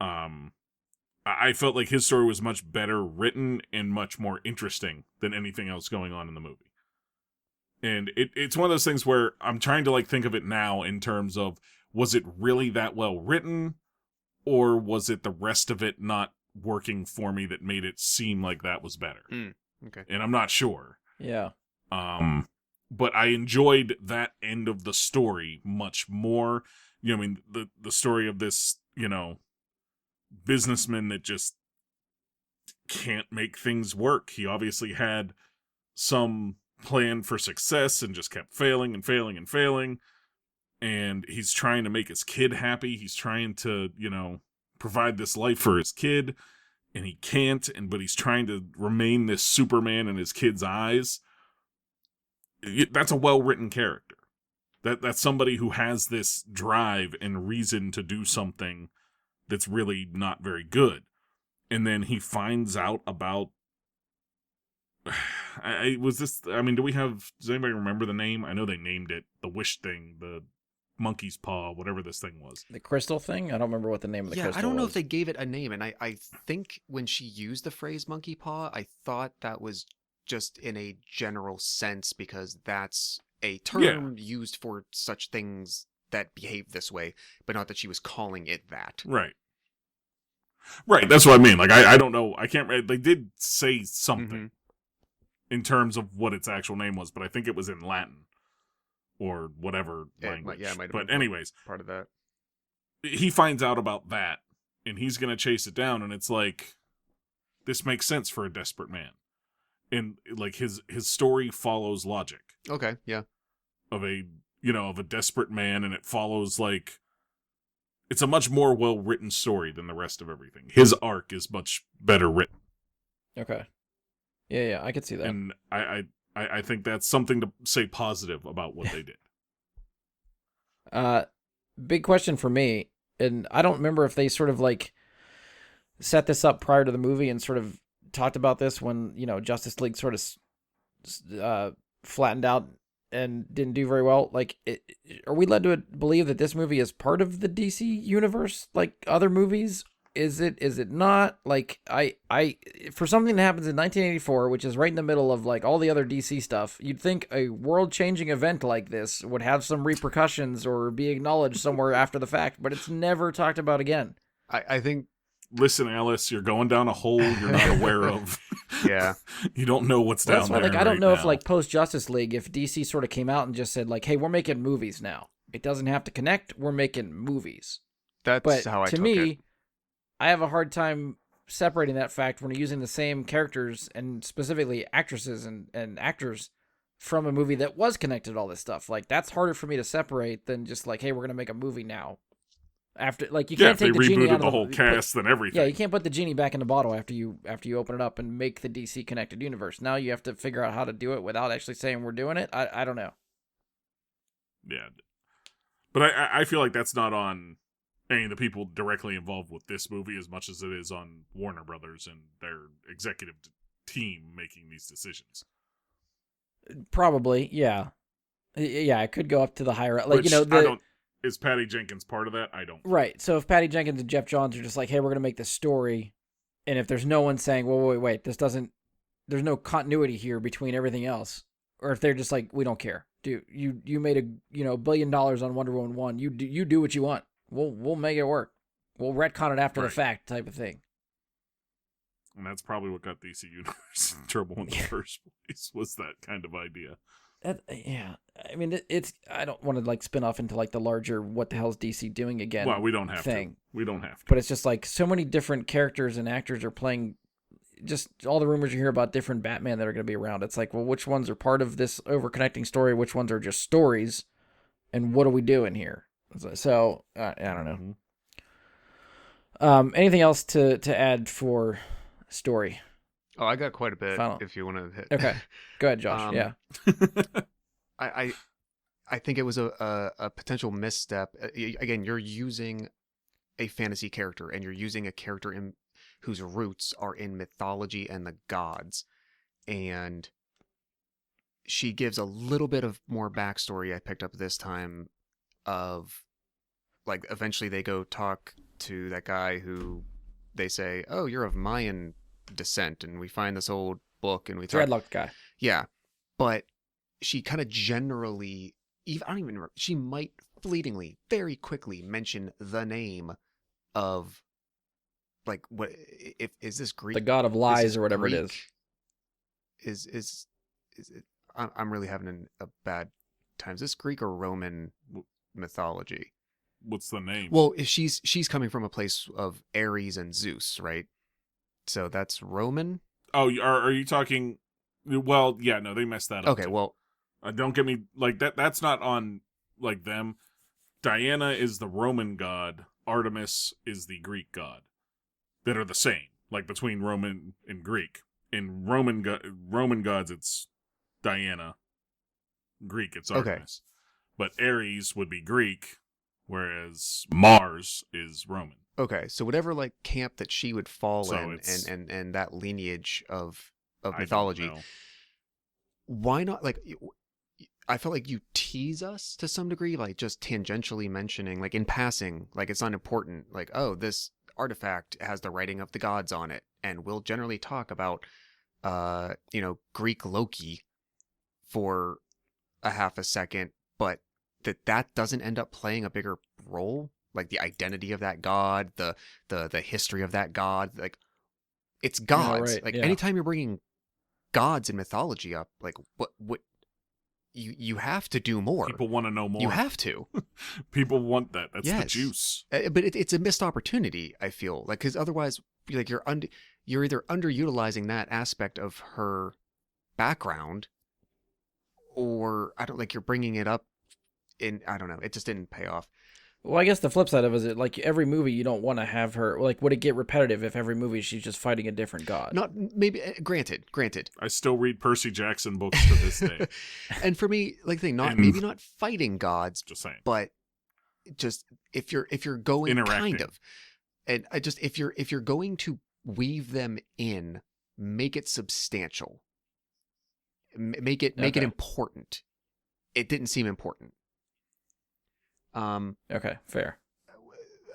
I felt like his story was much better written and much more interesting than anything else going on in the movie. And it's one of those things where I'm trying to, like, think of it now in terms of, was it really that well written, or was it the rest of it not working for me that made it seem like that was better? Okay. And I'm not sure. Yeah. But I enjoyed that end of the story much more. You know, I mean, the story of this, you know, businessman that just can't make things work. He obviously had some plan for success and just kept failing and failing and failing. And he's trying to make his kid happy. He's trying to, you know, provide this life for his kid, and he can't. But he's trying to remain this Superman in his kid's eyes. That's a well-written character. That's somebody who has this drive and reason to do something that's really not very good. And then he finds out about... does anybody remember the name? I know they named it the wish thing, the monkey's paw, whatever this thing was. The crystal thing? I don't remember what the name of the crystal was. I don't know if they gave it a name, and I think when she used the phrase monkey paw, I thought that was just in a general sense because that's a term used for such things that behave this way, but not that she was calling it that. Right. Right, that's what I mean. Like, I don't know. I can't... They did say something in terms of what its actual name was, but I think it was in Latin or whatever language. It might have but been anyways, part of that. He finds out about that, and he's going to chase it down, and it's like, this makes sense for a desperate man. And, like, his story follows logic. Okay, yeah. Of a desperate man, and it follows, like, it's a much more well-written story than the rest of everything. His arc is much better written. Okay. Yeah, I could see that. And I think that's something to say positive about what they did. Big question for me, and I don't remember if they sort of, like, set this up prior to the movie and sort of talked about this when, you know, Justice League sort of flattened out and didn't do very well. Like, are we led to believe that this movie is part of the DC universe, like other movies? Is it not? Like, I for something that happens in 1984, which is right in the middle of, like, all the other DC stuff, you'd think a world-changing event like this would have some repercussions or be acknowledged somewhere after the fact, but it's never talked about again. I think... Listen, Alice, you're going down a hole you're not aware of. Yeah. You don't know what's down That's why, there. like, I don't right know now. if, like, post-Justice League, if DC sort of came out and just said, like, hey, we're making movies now. It doesn't have to connect. We're making movies. That's But how I to took me, it. I have a hard time separating that fact when you're using the same characters and specifically actresses and actors from a movie that was connected to all this stuff. Like, that's harder for me to separate than just like, hey, we're going to make a movie now. after, like, you Yeah, can't if they take the genie out rebooted of the whole cast and everything. Yeah, you can't put the genie back in the bottle after you open it up and make the DC connected universe. Now you have to figure out how to do it without actually saying we're doing it. I don't know. Yeah. But I feel like that's not on any of the people directly involved with this movie as much as it is on Warner Brothers and their executive team making these decisions. Probably, yeah. Yeah, it could go up to the higher, like, Which you know, I don't. Is Patty Jenkins part of that? I don't. Right. So if Patty Jenkins and Jeff Johns are just like, hey, we're going to make this story, and if there's no one saying, well, wait, there's no continuity here between everything else, or if they're just like, we don't care, dude, you made $1 billion on Wonder Woman 1, you do what you want, we'll make it work, we'll retcon it after the fact, type of thing. And that's probably what got DC Universe in trouble in the first place, was that kind of idea. Yeah, I mean, it's. I don't want to like spin off into like the larger "what the hell is DC doing again?" Well, we don't have thing. to. We don't have to. But it's just like so many different characters and actors are playing. Just all the rumors you hear about different Batman that are going to be around. It's like, well, which ones are part of this overconnecting story? Which ones are just stories? And what are we doing here? So I don't know. Anything else to add for story? Oh, I got quite a bit. Final. If you want to hit. Okay, go ahead, Josh. Yeah. I think it was a potential misstep. Again, you're using a fantasy character, and you're using a character whose roots are in mythology and the gods, and she gives a little bit of more backstory. I picked up this time of, like, eventually they go talk to that guy who they say, "Oh, you're of Mayan descent," and we find this old book, and we talk. Dreadlocked guy. Yeah, but she kind of generally, I don't even remember, she might fleetingly, very quickly mention the name of, like, what, if is this Greek? The god of lies or whatever Greek? it is. Is it? I'm really having a bad time. Is this Greek or Roman mythology? What's the name? Well, if she's coming from a place of Ares and Zeus, right? So that's Roman. Oh, are you talking? Well, yeah, no, they messed that up. Okay, too. well, don't get me like that. That's not on like them. Diana is the Roman god. Artemis is the Greek god. That are the same, like between Roman and Greek. In Roman gods, it's Diana. Greek, it's Artemis. But Ares would be Greek, whereas Mars is Roman. Okay, so whatever, like, camp that she would fall So in, it's- and that lineage of I don't mythology, know. why not, like, I felt like you tease us to some degree, like just tangentially mentioning, like in passing, like it's not important, like, oh, this artifact has the writing of the gods on it, and we'll generally talk about Greek Loki for a half a second, but that doesn't end up playing a bigger role, like the identity of that god, the history of that god, like, it's gods. right, Like, yeah. anytime you're bringing gods and mythology up, like, what you have to do more. People want to know more. You have to. People want that. That's the Yes. juice. But it's a missed opportunity, I feel, like, because otherwise, like, you're either underutilizing that aspect of her background, or I don't, like, you're bringing it up in, I don't know, it just didn't pay off. Well, I guess the flip side of it is, like, every movie you don't want to have her, like, would it get repetitive if every movie she's just fighting a different god? Not maybe, granted. I still read Percy Jackson books to this day. And for me, like, And- maybe not fighting gods, Just saying. but just if you're going kind Interacting. of, and I just, if you're going to weave them in, make it substantial, make it Okay. important. It didn't seem important. Okay, fair.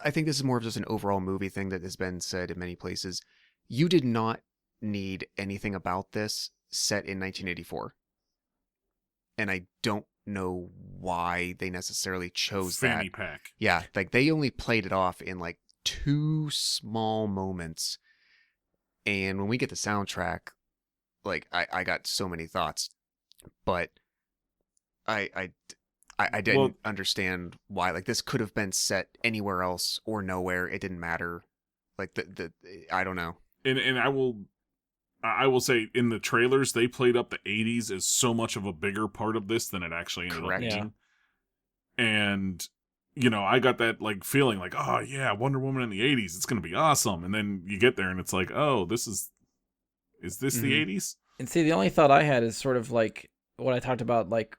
I think this is more of just an overall movie thing that has been said in many places. You did not need anything about this set in 1984. And I don't know why they necessarily chose Fanny that. pack. Yeah, like, they only played it off in, like, 2 small moments. And when we get the soundtrack, like, I got so many thoughts. But I didn't understand why. Like, this could have been set anywhere else or nowhere. It didn't matter. Like, I don't know. And I will say, in the trailers, they played up the 80s as so much of a bigger part of this than it actually ended Correct. up being. And I got that like feeling like, oh yeah, Wonder Woman in the 80s, it's gonna be awesome. And then you get there and it's like, oh, is this the Mhm. 80s? And see, the only thought I had is sort of like what I talked about, like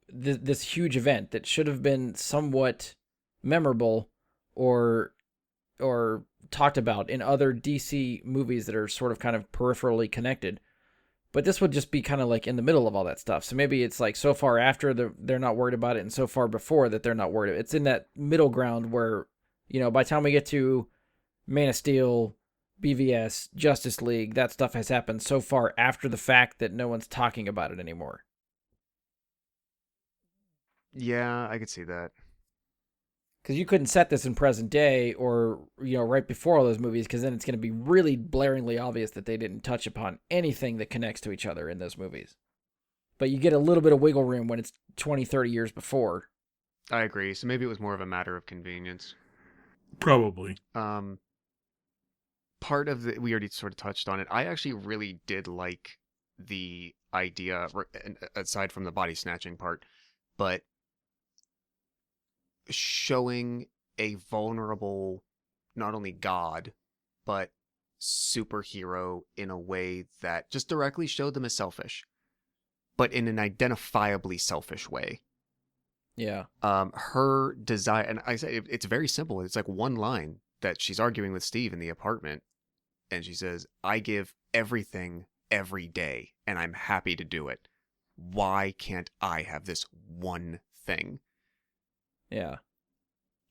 this huge event that should have been somewhat memorable or or talked about in other DC movies that are sort of kind of peripherally connected. But this would just be kind of like in the middle of all that stuff. So maybe it's like so far after they're not worried about it, and so far before that they're not worried. It's in that middle ground where, by the time we get to Man of Steel, BVS, Justice League, that stuff has happened so far after the fact that no one's talking about it anymore. Yeah, I could see that. Because you couldn't set this in present day or, right before all those movies, because then it's going to be really blaringly obvious that they didn't touch upon anything that connects to each other in those movies. But you get a little bit of wiggle room when it's 20, 30 years before. I agree. So maybe it was more of a matter of convenience. Probably. Part of we already sort of touched on it. I actually really did like the idea, aside from the body snatching part, but showing a vulnerable, not only god, but superhero in a way that just directly showed them as selfish, but in an identifiably selfish way. Yeah. Her desire, and I say it's very simple. It's like one line that she's arguing with Steve in the apartment, and she says, "I give everything every day, and I'm happy to do it. Why can't I have this one thing?" Yeah.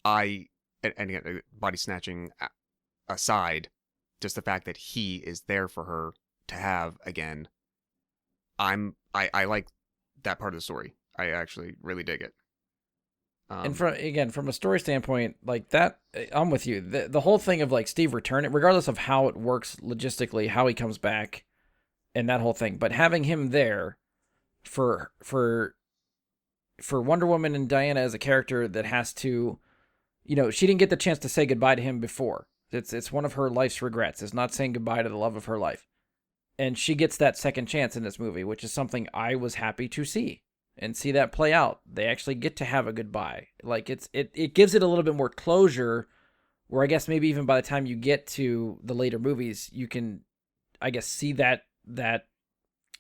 And again, body snatching aside, just the fact that he is there for her to have again, I like that part of the story. I actually really dig it. And from a story standpoint, like that, I'm with you. The whole thing of like Steve returning, regardless of how it works logistically, how he comes back, and that whole thing, but having him there for Wonder Woman and Diana as a character that has to, she didn't get the chance to say goodbye to him before. It's one of her life's regrets. It's not saying goodbye to the love of her life, and she gets that second chance in this movie, which is something I was happy to see. And see that play out. They actually get to have a goodbye. Like it gives it a little bit more closure, where I guess maybe even by the time you get to the later movies, you can, I guess, see that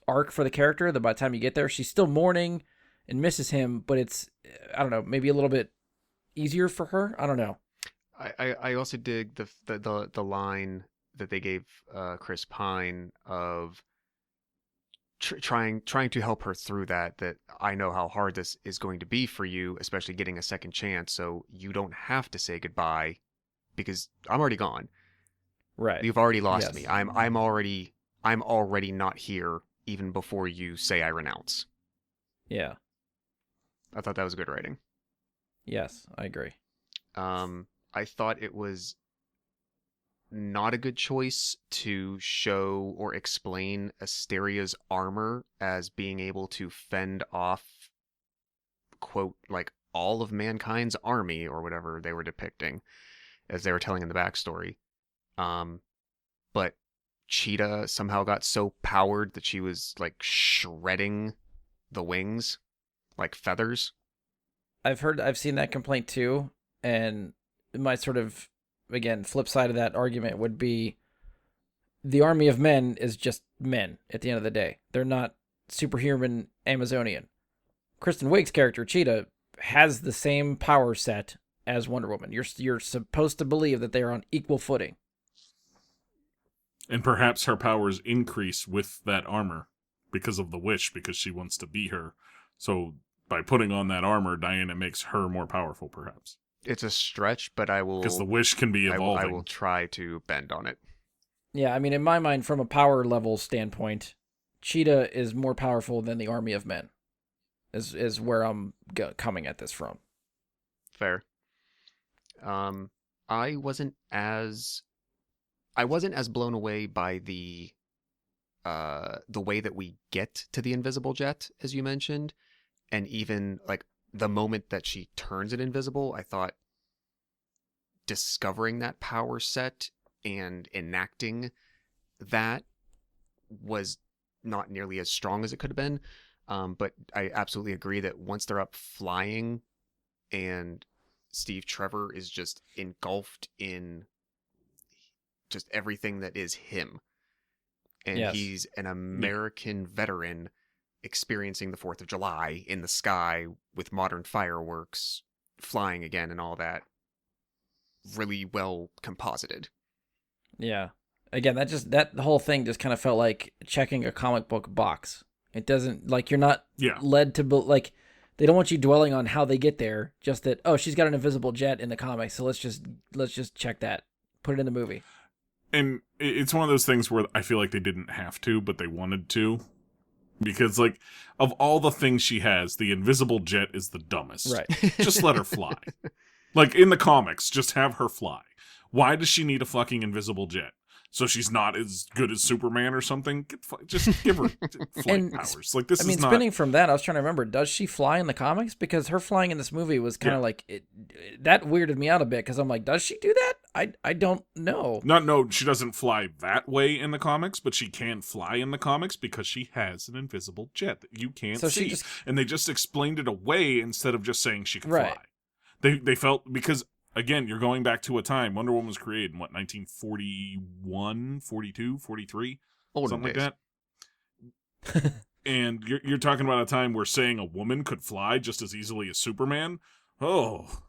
arc for the character. That by the time you get there, she's still mourning and misses him, but it's, I don't know, maybe a little bit easier for her. I don't know. I also dig the line that they gave Chris Pine of trying to help her through that I know how hard this is going to be for you, especially getting a second chance, so you don't have to say goodbye because I'm already gone. Right. You've already lost Yes. me. I'm already not here even before you say I renounce. Yeah. I thought that was good writing. Yes, I agree. I thought it was not a good choice to show or explain Asteria's armor as being able to fend off, quote, like all of mankind's army or whatever they were depicting as they were telling in the backstory. But Cheetah somehow got so powered that she was like shredding the wings like feathers. I've seen that complaint too, and my sort of, again, flip side of that argument would be the army of men is just men at the end of the day. They're not superhuman Amazonian. Kristen Wiig's character, Cheetah, has the same power set as Wonder Woman. You're supposed to believe that they are on equal footing. And perhaps her powers increase with that armor because of the wish, because she wants to be her. So by putting on that armor, Diana makes her more powerful, perhaps. It's a stretch, but I will... Because the wish can be evolving. I will try to bend on it. Yeah, I mean, in my mind, from a power level standpoint, Cheetah is more powerful than the army of men, is where I'm coming at this from. Fair. I wasn't as blown away by the way that we get to the invisible jet, as you mentioned, and even like the moment that she turns it invisible. I thought discovering that power set and enacting that was not nearly as strong as it could have been. But I absolutely agree that once they're up flying and Steve Trevor is just engulfed in just everything that is him. And Yes. he's an American veteran experiencing the 4th of July in the sky with modern fireworks flying again and all that. Really well composited. Yeah. Again, that whole thing just kind of felt like checking a comic book box. It doesn't, like, you're not led to, like, they don't want you dwelling on how they get there. Just that, oh, she's got an invisible jet in the comics, so let's just check that, put it in the movie. And it's one of those things where I feel like they didn't have to, but they wanted to. Because, like, of all the things she has, the invisible jet is the dumbest. Right. Just let her fly. Like, in the comics, just have her fly. Why does she need a fucking invisible jet? So she's not as good as Superman or something? Just give her flight powers. Like, this is not... spinning from that, I was trying to remember, does she fly in the comics? Because her flying in this movie was kind of like... that weirded me out a bit, because I'm like, does she do that? I don't know. No, she doesn't fly that way in the comics, but she can fly in the comics because she has an invisible jet that you can't see. And they just explained it away instead of just saying she can fly. They felt... Because... Again, you're going back to a time. Wonder Woman was created in, 1941, 42, 43? Something like that. And you're talking about a time where saying a woman could fly just as easily as Superman? Oh,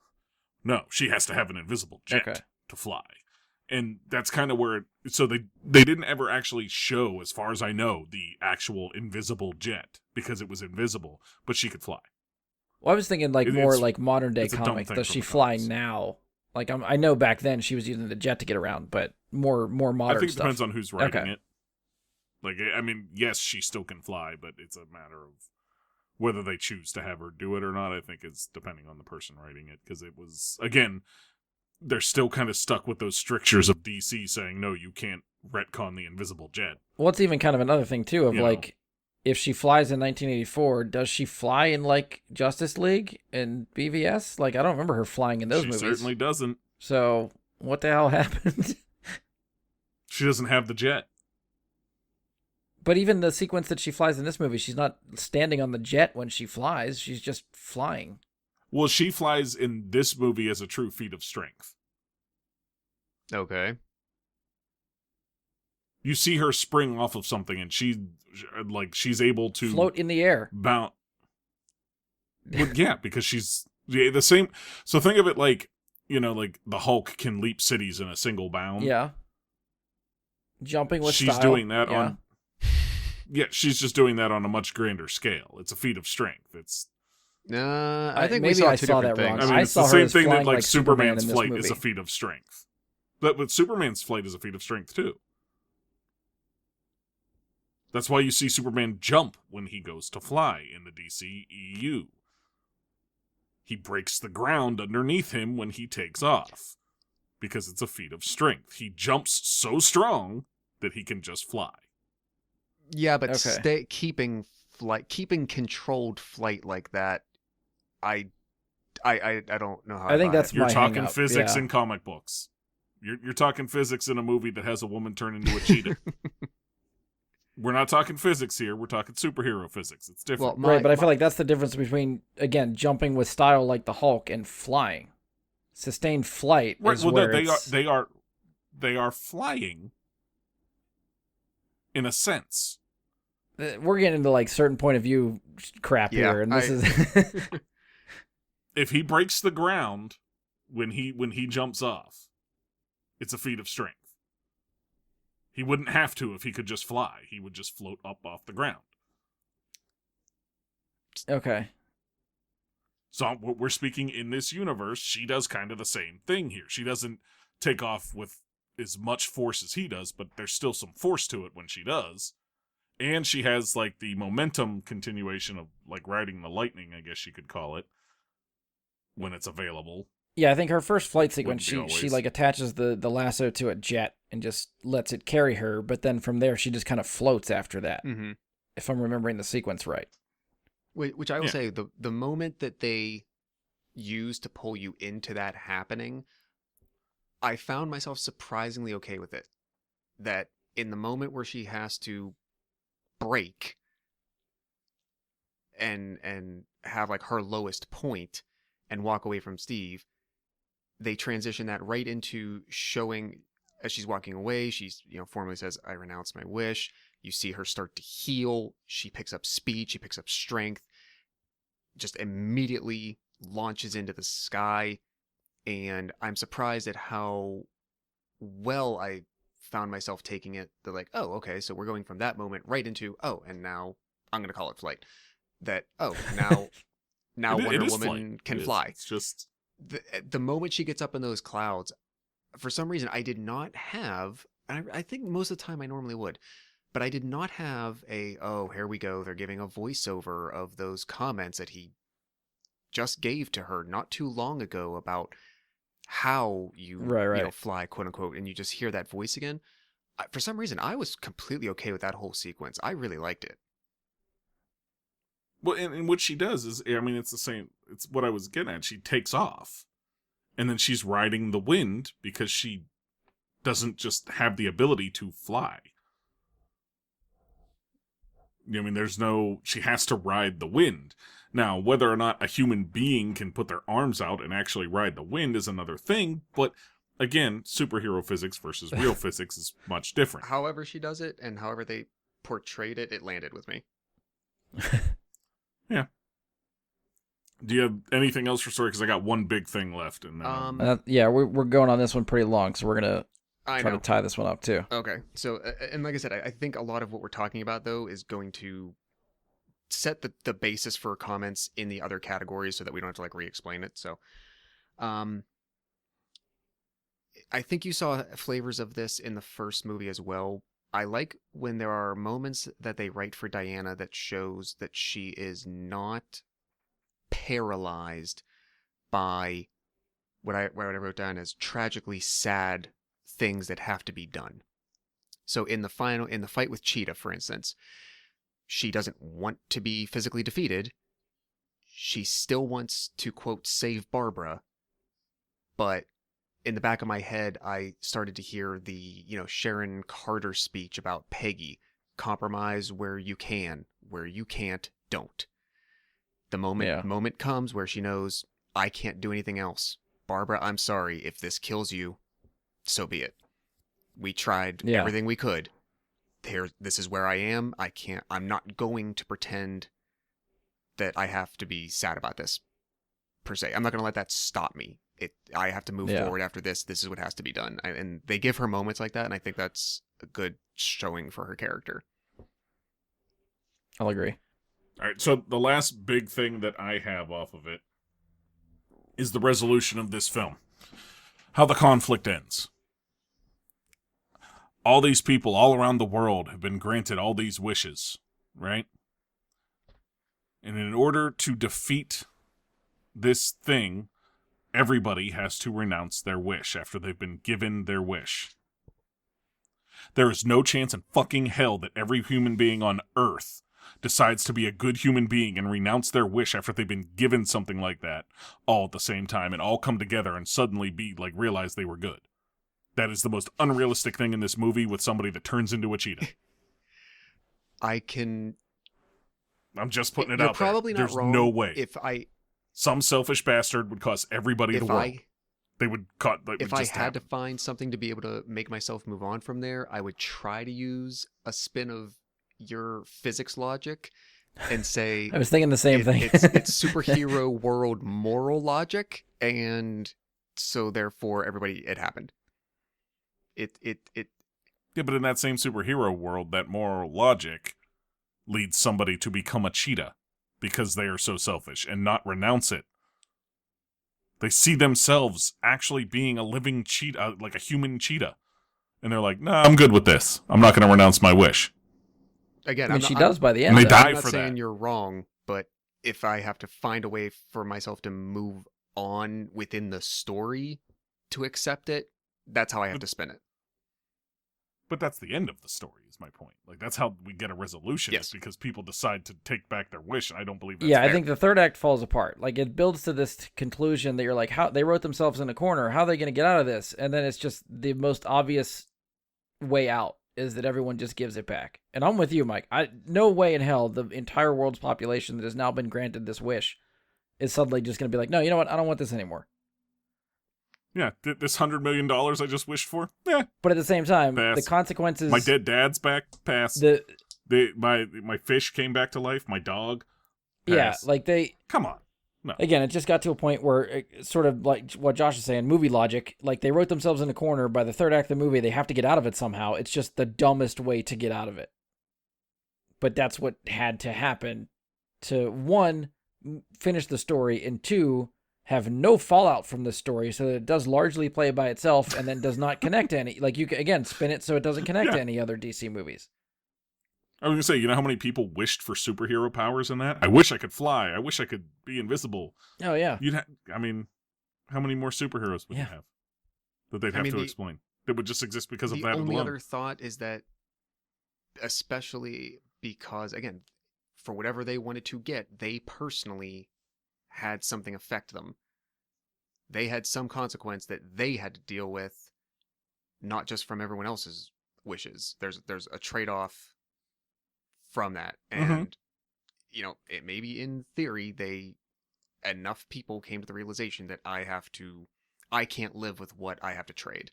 no. She has to have an invisible jet to fly. And that's kind of where... So they didn't ever actually show, as far as I know, the actual invisible jet. Because it was invisible. But she could fly. Well, I was thinking more like modern day comics. Does she fly now? Like I know back then she was using the jet to get around, but more modern stuff. I think it depends on who's writing it. Like, I mean, yes, she still can fly, but it's a matter of whether they choose to have her do it or not. I think it's depending on the person writing it, because it was, again, they're still kind of stuck with those strictures of DC saying, no, you can't retcon the invisible jet. Well, it's even kind of another thing too of like. If she flies in 1984, does she fly in, like, Justice League and BVS? Like, I don't remember her flying in those movies. She certainly doesn't. So, what the hell happened? She doesn't have the jet. But even the sequence that she flies in this movie, she's not standing on the jet when she flies. She's just flying. Well, she flies in this movie as a true feat of strength. Okay. You see her spring off of something, and she's able to float in the air. Well, yeah, because she's the same. So think of it like, like the Hulk can leap cities in a single bound. Yeah. Jumping with she's style. Doing that on. Yeah, she's just doing that on a much grander scale. It's a feat of strength. It's. I think maybe we saw I two saw different that wrong. things. I mean, it's the same thing that like Superman's Superman flight is a feat of strength. But Superman's flight is a feat of strength too. That's why you see Superman jump when he goes to fly in the DCEU. He breaks the ground underneath him when he takes off, because it's a feat of strength. He jumps so strong that he can just fly. Yeah, but keeping controlled flight like that, I don't know how. I think that's you're my talking hang-up. physics in comic books. You're talking physics in a movie that has a woman turn into a cheetah. We're not talking physics here. We're talking superhero physics. It's different. Right, but I feel like that's the difference between, again, jumping with style like the Hulk and flying. Sustained flight is where they are flying in a sense. We're getting into like certain point of view crap here, and this is. If he breaks the ground when he jumps off, it's a feat of strength. He wouldn't have to if he could just fly. He would just float up off the ground. Okay. So we're speaking in this universe, she does kind of the same thing here. She doesn't take off with as much force as he does, but there's still some force to it when she does. And she has like the momentum continuation of like riding the lightning, I guess you could call it, when it's available. Yeah, I think her first flight sequence, she like attaches the lasso to a jet and just lets it carry her, but then from there she just kind of floats after that. Mm-hmm. If I'm remembering the sequence right. Which I will say, the moment that they use to pull you into that happening, I found myself surprisingly okay with it. That in the moment where she has to break and have like her lowest point and walk away from Steve, they transition that right into showing as she's walking away. She's, formally says, "I renounce my wish." You see her start to heal. She picks up speed. She picks up strength. Just immediately launches into the sky. And I'm surprised at how well I found myself taking it. They're like, oh, okay, so we're going from that moment right into, oh, and now I'm going to call it flight. That, oh, now Wonder Woman can fly. It's just... The moment she gets up in those clouds, for some reason, I did not have, and I think most of the time I normally would, but I did not have oh, here we go, they're giving a voiceover of those comments that he just gave to her not too long ago about how you, fly, quote unquote, and you just hear that voice again. For some reason, I was completely okay with that whole sequence. I really liked it. Well, and what she does is, I mean, it's the same. It's what I was getting at. She takes off, and then she's riding the wind because she doesn't just have the ability to fly. I mean, she has to ride the wind. Now, whether or not a human being can put their arms out and actually ride the wind is another thing, but again, superhero physics versus real physics is much different. However she does it, and however they portrayed it, it landed with me. Yeah. Do you have anything else for story? Because I got one big thing left. And we're going on this one pretty long, so we're gonna try to tie this one up too. Okay, so and like I said, I think a lot of what we're talking about though is going to set the basis for comments in the other categories, so that we don't have to like re-explain it. So, I think you saw flavors of this in the first movie as well. I like when there are moments that they write for Diana that shows that she is not paralyzed by what I wrote down as tragically sad things that have to be done. So in the fight with Cheetah, for instance, she doesn't want to be physically defeated. She still wants to, quote, save Barbara. But in the back of my head, I started to hear the, Sharon Carter speech about Peggy. Compromise where you can. Where you can't, don't. The moment comes where she knows, I can't do anything else. Barbara, I'm sorry. If this kills you, so be it. We tried everything we could. This is where I am. I'm not going to pretend that I have to be sad about this, per se. I'm not going to let that stop me. I have to move forward after this. This is what has to be done. And they give her moments like that, and I think that's a good showing for her character. I'll agree. All right, so the last big thing that I have off of it is the resolution of this film. How the conflict ends. All these people all around the world have been granted all these wishes, right? And in order to defeat this thing, everybody has to renounce their wish after they've been given their wish. There is no chance in fucking hell that every human being on Earth decides to be a good human being and renounce their wish after they've been given something like that all at the same time and all come together and suddenly realize they were good. That is the most unrealistic thing in this movie with somebody that turns into a cheetah. I'm just putting it out there. You're probably not wrong. There's no way. Some selfish bastard would cause everybody the world. If I had to find something to be able to make myself move on from there, I would try to use a spin of your physics logic and say... I was thinking the same thing. It's superhero world moral logic, and so therefore it happened. Yeah, but in that same superhero world, that moral logic leads somebody to become a cheetah because they are so selfish and not renounce it. They see themselves actually being a living cheetah, like a human cheetah. And they're like, nah, I'm good with this. I'm not going to renounce my wish. Again, she does by the end. And they die I'm not for saying that. You're wrong, but if I have to find a way for myself to move on within the story to accept it, that's how I have to spin it. But that's the end of the story, is my point. Like, that's how we get a resolution. Yes. Is because people decide to take back their wish, and I don't believe that's fair. I think the third act falls apart. Like, it builds to this conclusion that you're like, how they wrote themselves in a corner. How are they going to get out of this? And then it's just the most obvious way out is that everyone just gives it back. And I'm with you, Mike. No way in hell the entire world's population that has now been granted this wish is suddenly just going to be like, no, you know what? I don't want this anymore. Yeah, this $100 million I just wished for. Yeah, But at the same time, Pass. the consequences. my dead dad's back. Pass. The My fish came back to life. My dog. yeah, Pass. like they. Come on. No. Again, it just got to a point where, sort of like what Josh is saying, movie logic, like they wrote themselves in a corner. By the third act of the movie, they have to get out of it somehow. It's just the dumbest way to get out of it. But that's what had to happen to, one, finish the story, and two, have no fallout from the story, so that it does largely play by itself and then does not connect to any. Like, you can, again, spin it so it doesn't connect to any other DC movies. I was gonna say, you know how many people wished for superhero powers in that? I wish I could fly. I wish I could be invisible. Oh, yeah. I mean, how many more superheroes would you have that they'd have to explain? That would just exist because of that alone. The only other thought is that, especially because, again, for whatever they wanted to get, they personally had something affect them. They had some consequence that they had to deal with, not just from everyone else's wishes. There's a trade-off from that. And, it maybe in theory, enough people came to the realization that I can't live with what I have to trade.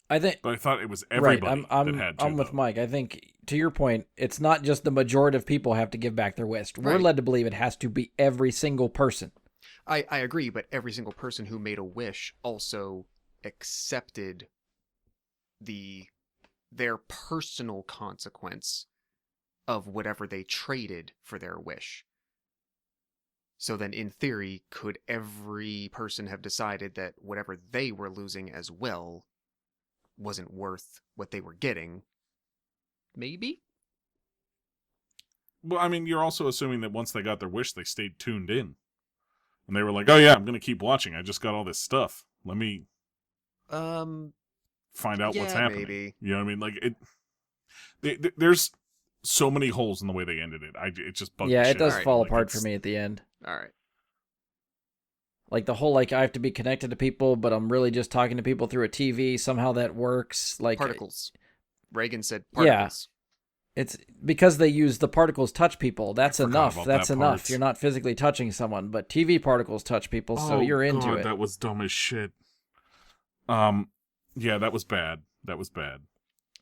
But I thought it was everybody right. that had to. I'm with Mike. I think, to your point, it's not just the majority of people have to give back their wish. We're led to believe it has to be every single person. I agree, but every single person who made a wish also accepted their personal consequence of whatever they traded for their wish. So then, in theory, could every person have decided that whatever they were losing as well wasn't worth what they were getting? Maybe? Well, I mean, you're also assuming that once they got their wish, they stayed tuned in. And they were like, oh yeah, I'm going to keep watching. I just got all this stuff. Let me find out what's happening. Maybe. You know what I mean? Like, there's so many holes in the way they ended it. It just bugged Yeah, the it shit does out of me. fall Like, apart for me at the end. All right. Like the whole, like, I have to be connected to people, but I'm really just talking to people through a TV. Somehow that works. Like Particles. Reagan said particles. It's because they use the particles touch people. That's enough. That's that enough. part. You're not physically touching someone, but TV particles touch people, so you're into God, it. That was dumb as shit. Yeah, that was bad. That was bad.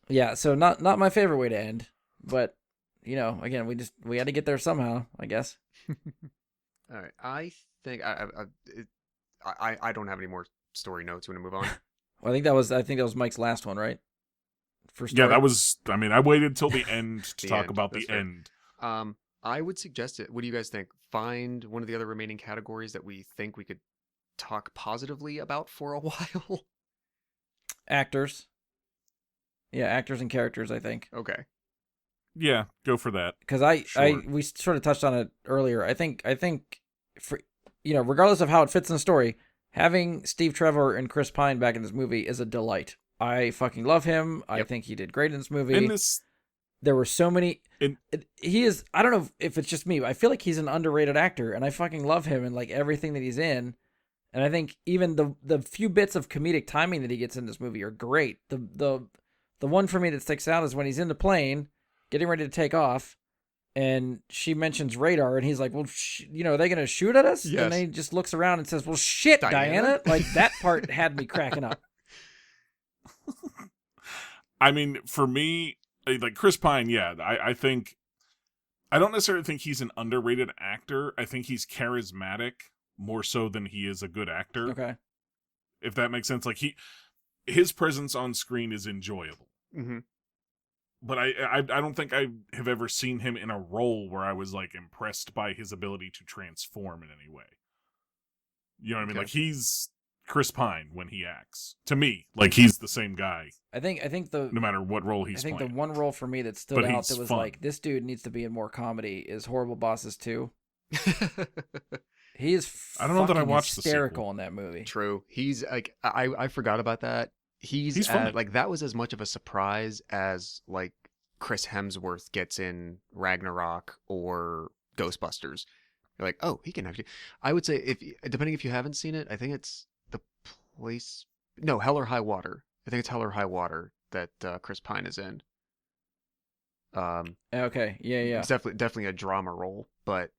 Yeah, so not my favorite way to end, but again, we had to get there somehow, I guess. All right. I think I don't have any more story notes. You want to move on? Well, I think that was Mike's last one, right? First. Yeah, that was. I mean, I waited till the end to The talk end. about That's the fair. end. I would suggest it. What do you guys think? Find one of the other remaining categories that we think we could talk positively about for a while. Actors. Yeah, actors and characters, I think. Okay. Yeah, go for that. Because Sure. we sort of touched on it earlier. I think for regardless of how it fits in the story, having Steve Trevor and Chris Pine back in this movie is a delight. I fucking love him. I think he did great in this movie. There were so many. He is. I don't know if it's just me, but I feel like he's an underrated actor, and I fucking love him and like everything that he's in. And I think even the few bits of comedic timing that he gets in this movie are great. The one for me that sticks out is when he's in the plane, getting ready to take off, and she mentions radar, and he's like, "Well, are they going to shoot at us?" Yes. And then he just looks around and says, "Well, shit, Diana." Like that part had me cracking up. I mean, for me, like Chris Pine, yeah, I think I don't necessarily think he's an underrated actor. I think he's charismatic more so than he is a good actor. Okay. If that makes sense. Like his presence on screen is enjoyable. Mm-hmm. But I don't think I have ever seen him in a role where I was like impressed by his ability to transform in any way. You know what I mean? Like he's Chris Pine when he acts. To me, like he's the same guy. I think no matter what role he's playing. the one role for me that stood out that was like, this dude needs to be in more comedy is Horrible Bosses 2. He is I don't know that I watched hysterical in that movie. True. He's like, I forgot about that. He's funny. like, that was as much of a surprise as like Chris Hemsworth gets in Ragnarok or Ghostbusters. You're like, oh, he can actually. I would say depending if you haven't seen it, I think it's Hell or High Water. I think it's Hell or High Water that Chris Pine is in. Okay, yeah. It's definitely a drama role, but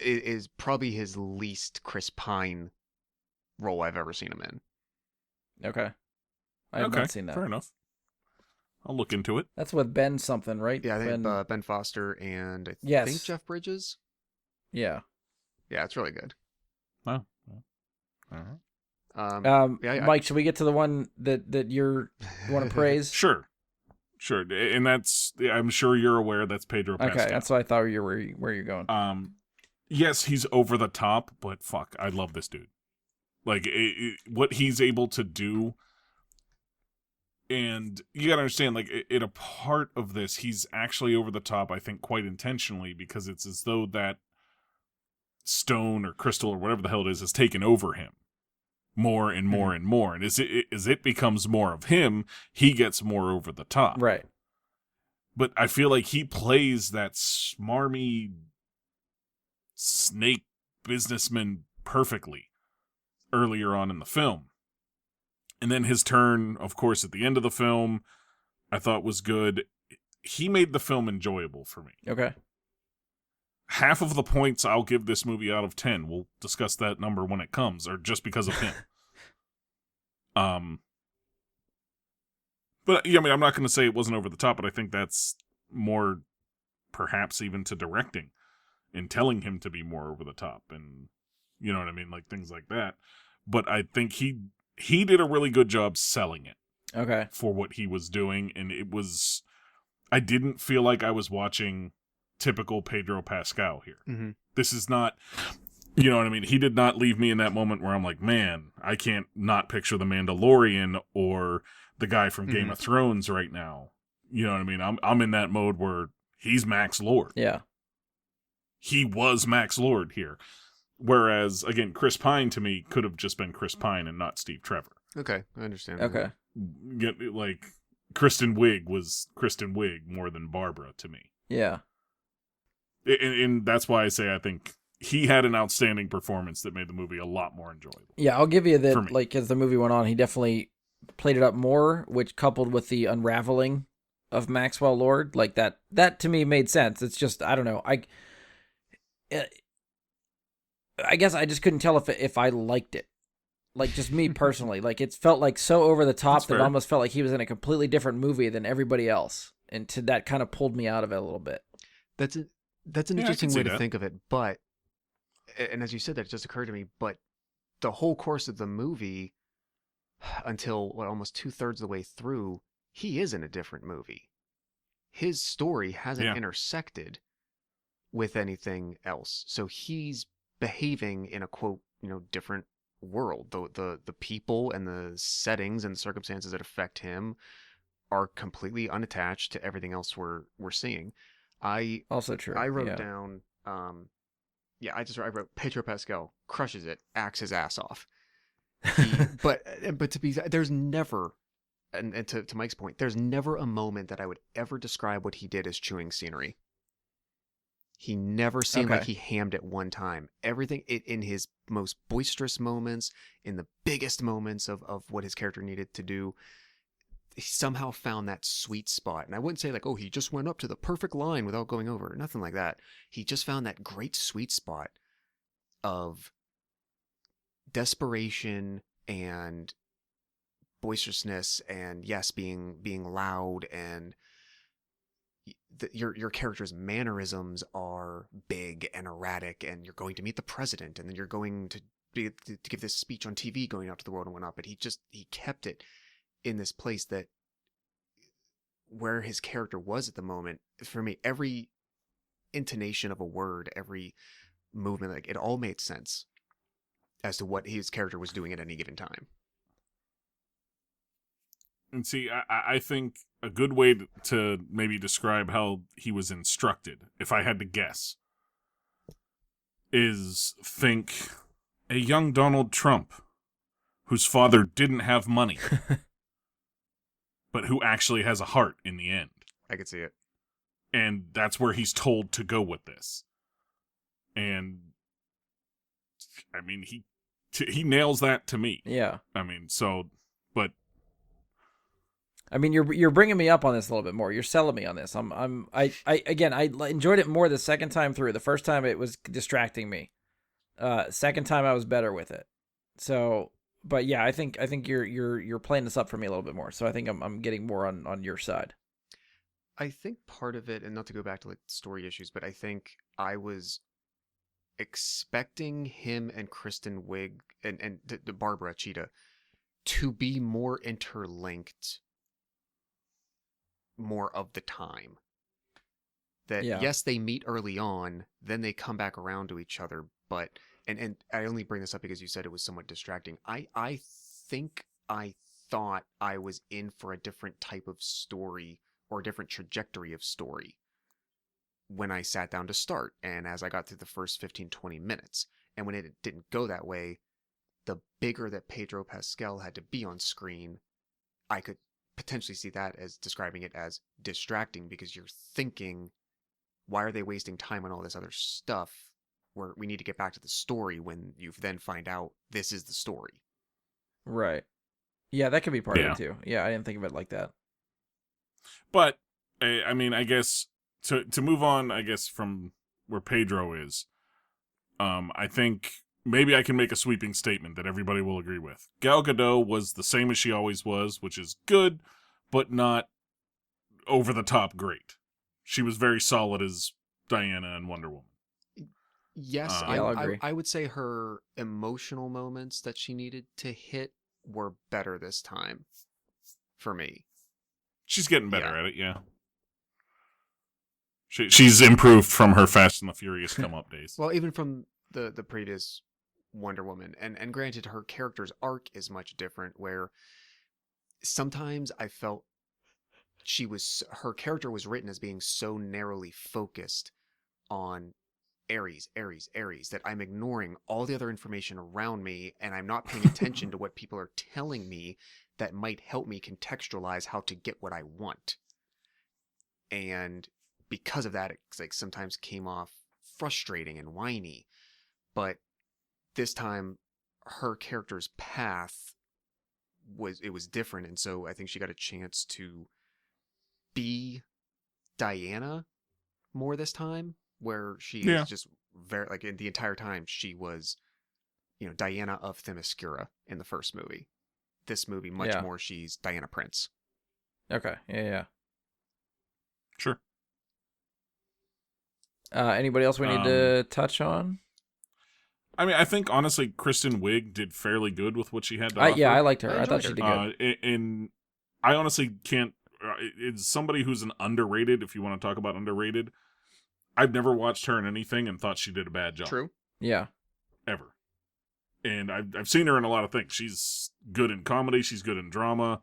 is probably his least Chris Pine role I've ever seen him in. Okay. I have Okay, not seen that. fair enough. I'll look into it. That's with Ben something, right? Yeah, I think Ben. Ben Foster and I Yes. think Jeff Bridges. Yeah. Yeah, it's really good. Oh, well, all right. Mike, should we get to the one that you want to praise? Sure. And that's, I'm sure you're aware that's Pedro Pascal. Okay, that's what I thought where you're going. Yes, he's over the top, but fuck, I love this dude. Like, what he's able to do, and you gotta understand, like, in a part of this, he's actually over the top, I think, quite intentionally, because it's as though that stone or crystal or whatever the hell it is has taken over him more and more and more. And as it becomes more of him, he gets more over the top. Right. But I feel like he plays that smarmy snake businessman perfectly earlier on in the film. And then his turn, of course, at the end of the film, I thought was good. He made the film enjoyable for me. Okay. Half of the points I'll give this movie out of 10, we'll discuss that number when it comes, are just because of him. But yeah, I mean, I'm not going to say it wasn't over the top, but I think that's more perhaps even to directing and telling him to be more over the top, and you know what I mean, like things like that. But I think he did a really good job selling it. Okay. For what he was doing, and I didn't feel like I was watching typical Pedro Pascal here. Mm-hmm. This is not, you know what I mean? He did not leave me in that moment where I'm like, man, I can't not picture the Mandalorian or the guy from Game of Thrones right now. You know what I mean? I'm in that mode where he's Max Lord. Yeah. He was Max Lord here. Whereas, again, Chris Pine to me could have just been Chris Pine and not Steve Trevor. Okay, I understand. Okay. Like, Kristen Wiig was Kristen Wiig more than Barbara to me. Yeah. And that's why I say I think he had an outstanding performance that made the movie a lot more enjoyable. Yeah, I'll give you For me. that, like, as the movie went on, he definitely played it up more, which coupled with the unraveling of Maxwell Lord, like that to me made sense. It's just, I don't know. I guess I just couldn't tell if I liked it. Like, just me personally. Like, it felt like so over the top that it almost felt like he was in a completely different movie than everybody else. And that kind of pulled me out of it a little bit. That's an interesting way to think of it, but, and as you said that, it just occurred to me, but the whole course of the movie, until, almost 2/3 of the way through, he is in a different movie. His story hasn't intersected with anything else. So he's behaving in a, quote, different world. The people and the settings and the circumstances that affect him are completely unattached to everything else we're seeing. Also true. I wrote down, I wrote Pedro Pascal crushes it, acts his ass off. But there's never, and to Mike's point, there's never a moment that I would ever describe what he did as chewing scenery. He never seemed like he hammed it one time. Everything in his most boisterous moments, in the biggest moments of what his character needed to do, he somehow found that sweet spot. And I wouldn't say like, oh, he just went up to the perfect line without going over. Nothing like that. He just found that great sweet spot of desperation and boisterousness, and yes, being loud, and your character's mannerisms are big and erratic, and you're going to meet the president, and then you're going to give this speech on TV going out to the world and whatnot. But he kept it in this place that where his character was at the moment. For me, every intonation of a word, every movement, like, it all made sense as to what his character was doing at any given time. And see, I think a good way to maybe describe how he was instructed, if I had to guess, is think a young Donald Trump whose father didn't have money, but who actually has a heart in the end. I could see it. And that's where he's told to go with this. And, I mean, he nails that to me. Yeah. I mean, so, but I mean, you're bringing me up on this a little bit more. You're selling me on this. I enjoyed it more the second time through. The first time it was distracting me. Second time I was better with it. So, but yeah, I think you're playing this up for me a little bit more. So I think I'm getting more on your side. I think part of it, and not to go back to like story issues, but I think I was expecting him and Kristen Wiig and the Barbara Cheetah to be more interlinked more of the time. That Yeah. yes, they meet early on, then they come back around to each other, but and I only bring this up because you said it was somewhat distracting. I think I thought I was in for a different type of story or a different trajectory of story when I sat down to start and as I got through the first 15-20 minutes. And when it didn't go that way, the bigger that Pedro Pascal had to be on screen, I could potentially see that as describing it as distracting because you're thinking, why are they wasting time on all this other stuff where we need to get back to the story when you then find out this is the story. Right. Yeah, that could be part of Yeah. it too. Yeah, I didn't think of it like that. But I mean, I guess to move on, I guess from where Pedro is, I think maybe I can make a sweeping statement that everybody will agree with. Gal Gadot was the same as she always was, which is good, but not over the top great. She was very solid as Diana and Wonder Woman. Yes, Yeah, I'll agree. I would say her emotional moments that she needed to hit were better this time for me. She's getting better Yeah. at it, yeah. She's improved from her Fast and the Furious come up days. Well, even from the previous Wonder Woman, and granted, her character's arc is much different. Where sometimes I felt her character was written as being so narrowly focused on Ares, Ares, Ares that I'm ignoring all the other information around me, and I'm not paying attention to what people are telling me that might help me contextualize how to get what I want. And because of that, it's like sometimes came off frustrating and whiny. But this time, her character's path was different, and so I think she got a chance to be Diana more this time, where she Yeah. is just very like in the entire time she was, Diana of Themyscira in the first movie. This movie, much Yeah. more, she's Diana Prince. Okay. Yeah. Sure. Anybody else we need to touch on? I mean, I think honestly, Kristen Wiig did fairly good with what she had to offer. Yeah, I liked her. I I thought enjoyed she her. did good. And I honestly can't. It's somebody who's an underrated. If you want to talk about underrated, I've never watched her in anything and thought she did a bad job. True. Yeah. Ever. And I've seen her in a lot of things. She's good in comedy. She's good in drama.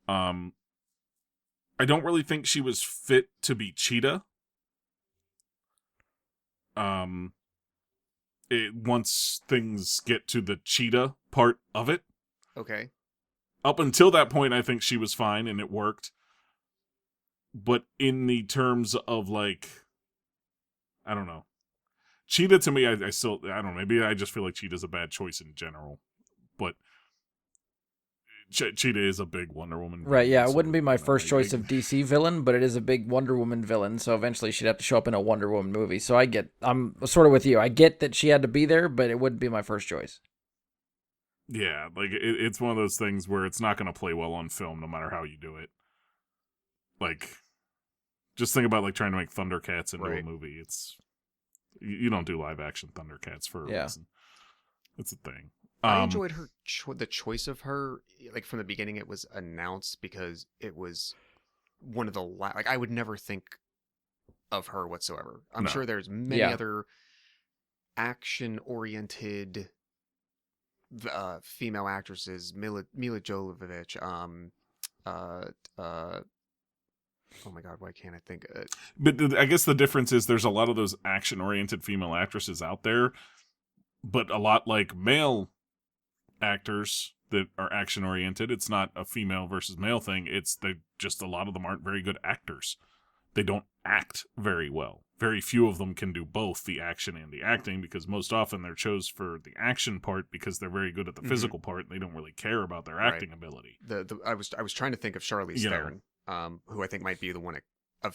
I don't really think she was fit to be Cheetah. Once things get to the Cheetah part of it. Okay. Up until that point, I think she was fine and it worked. But in the terms of like, I don't know. Cheetah to me, I still, I don't know, maybe I just feel like Cheetah's a bad choice in general. But Cheetah is a big Wonder Woman villain, Right, yeah, it so, wouldn't be my you know, first choice of DC villain, but it is a big Wonder Woman villain, so eventually she'd have to show up in a Wonder Woman movie. So I'm sort of with you. I get that she had to be there, but it wouldn't be my first choice. Yeah, like it's one of those things where it's not going to play well on film no matter how you do it. Like, just think about like trying to make Thundercats into Right. a movie. It's you don't do live action Thundercats for a Yeah. reason. It's a thing. I enjoyed her the choice of her. Like from the beginning, it was announced because it was one of the like I would never think of her whatsoever. I'm No. sure there's many Yeah. other action-oriented female actresses. Mila Jovovich. Oh my God, why can't I think? But I guess the difference is there's a lot of those action-oriented female actresses out there, but a lot like male actors that are action-oriented. It's not a female versus male thing. It's just a lot of them aren't very good actors. they don't act very well. Very few of them can do both the action and the acting, because most often they're chose for the action part because they're very good at the physical part and they don't really care about their acting ability. I was trying to think of Charlize Theron, who I think might be the one a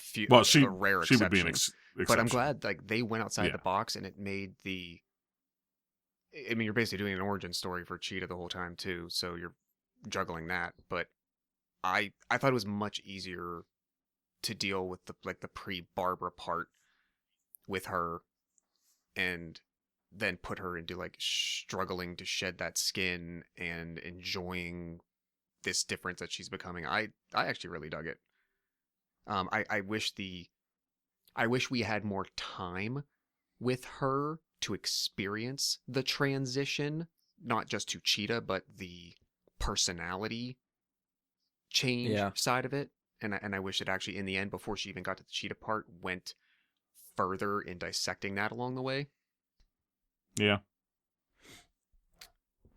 rare exception. She would be an exception. But I'm glad like they went outside the box and it made I mean, you're basically doing an origin story for Cheetah the whole time too, so you're juggling that. But I thought it was much easier to deal with the pre-Barbara part with her, and then put her into like struggling to shed that skin and enjoying this difference that she's becoming. I actually really dug it. I wish we had more time with her to experience the transition, not just to Cheetah, but the personality change side of it. And I wish it actually, in the end, before she even got to the Cheetah part, went further in dissecting that along the way. Yeah.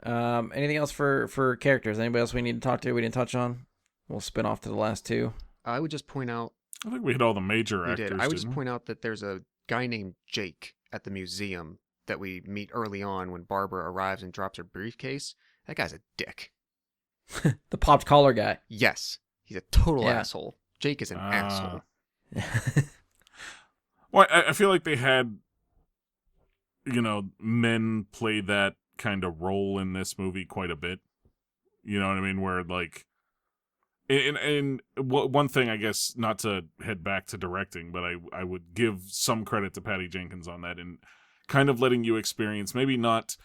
Anything else for characters? Anybody else we need to talk to? We didn't touch on. We'll spin off to the last two. I would just point out. I think we hit all the major actors. I would just point out that there's a guy named Jake at the museum that we meet early on when Barbara arrives and drops her briefcase. That guy's a dick. The popped collar guy. Yes, he's a total asshole. Jake is an asshole. Well, I feel like they had, men play that kind of role in this movie quite a bit. You know what I mean? Where like, and one thing, I guess, not to head back to directing, but I would give some credit to Patty Jenkins on that, and kind of letting you experience maybe not,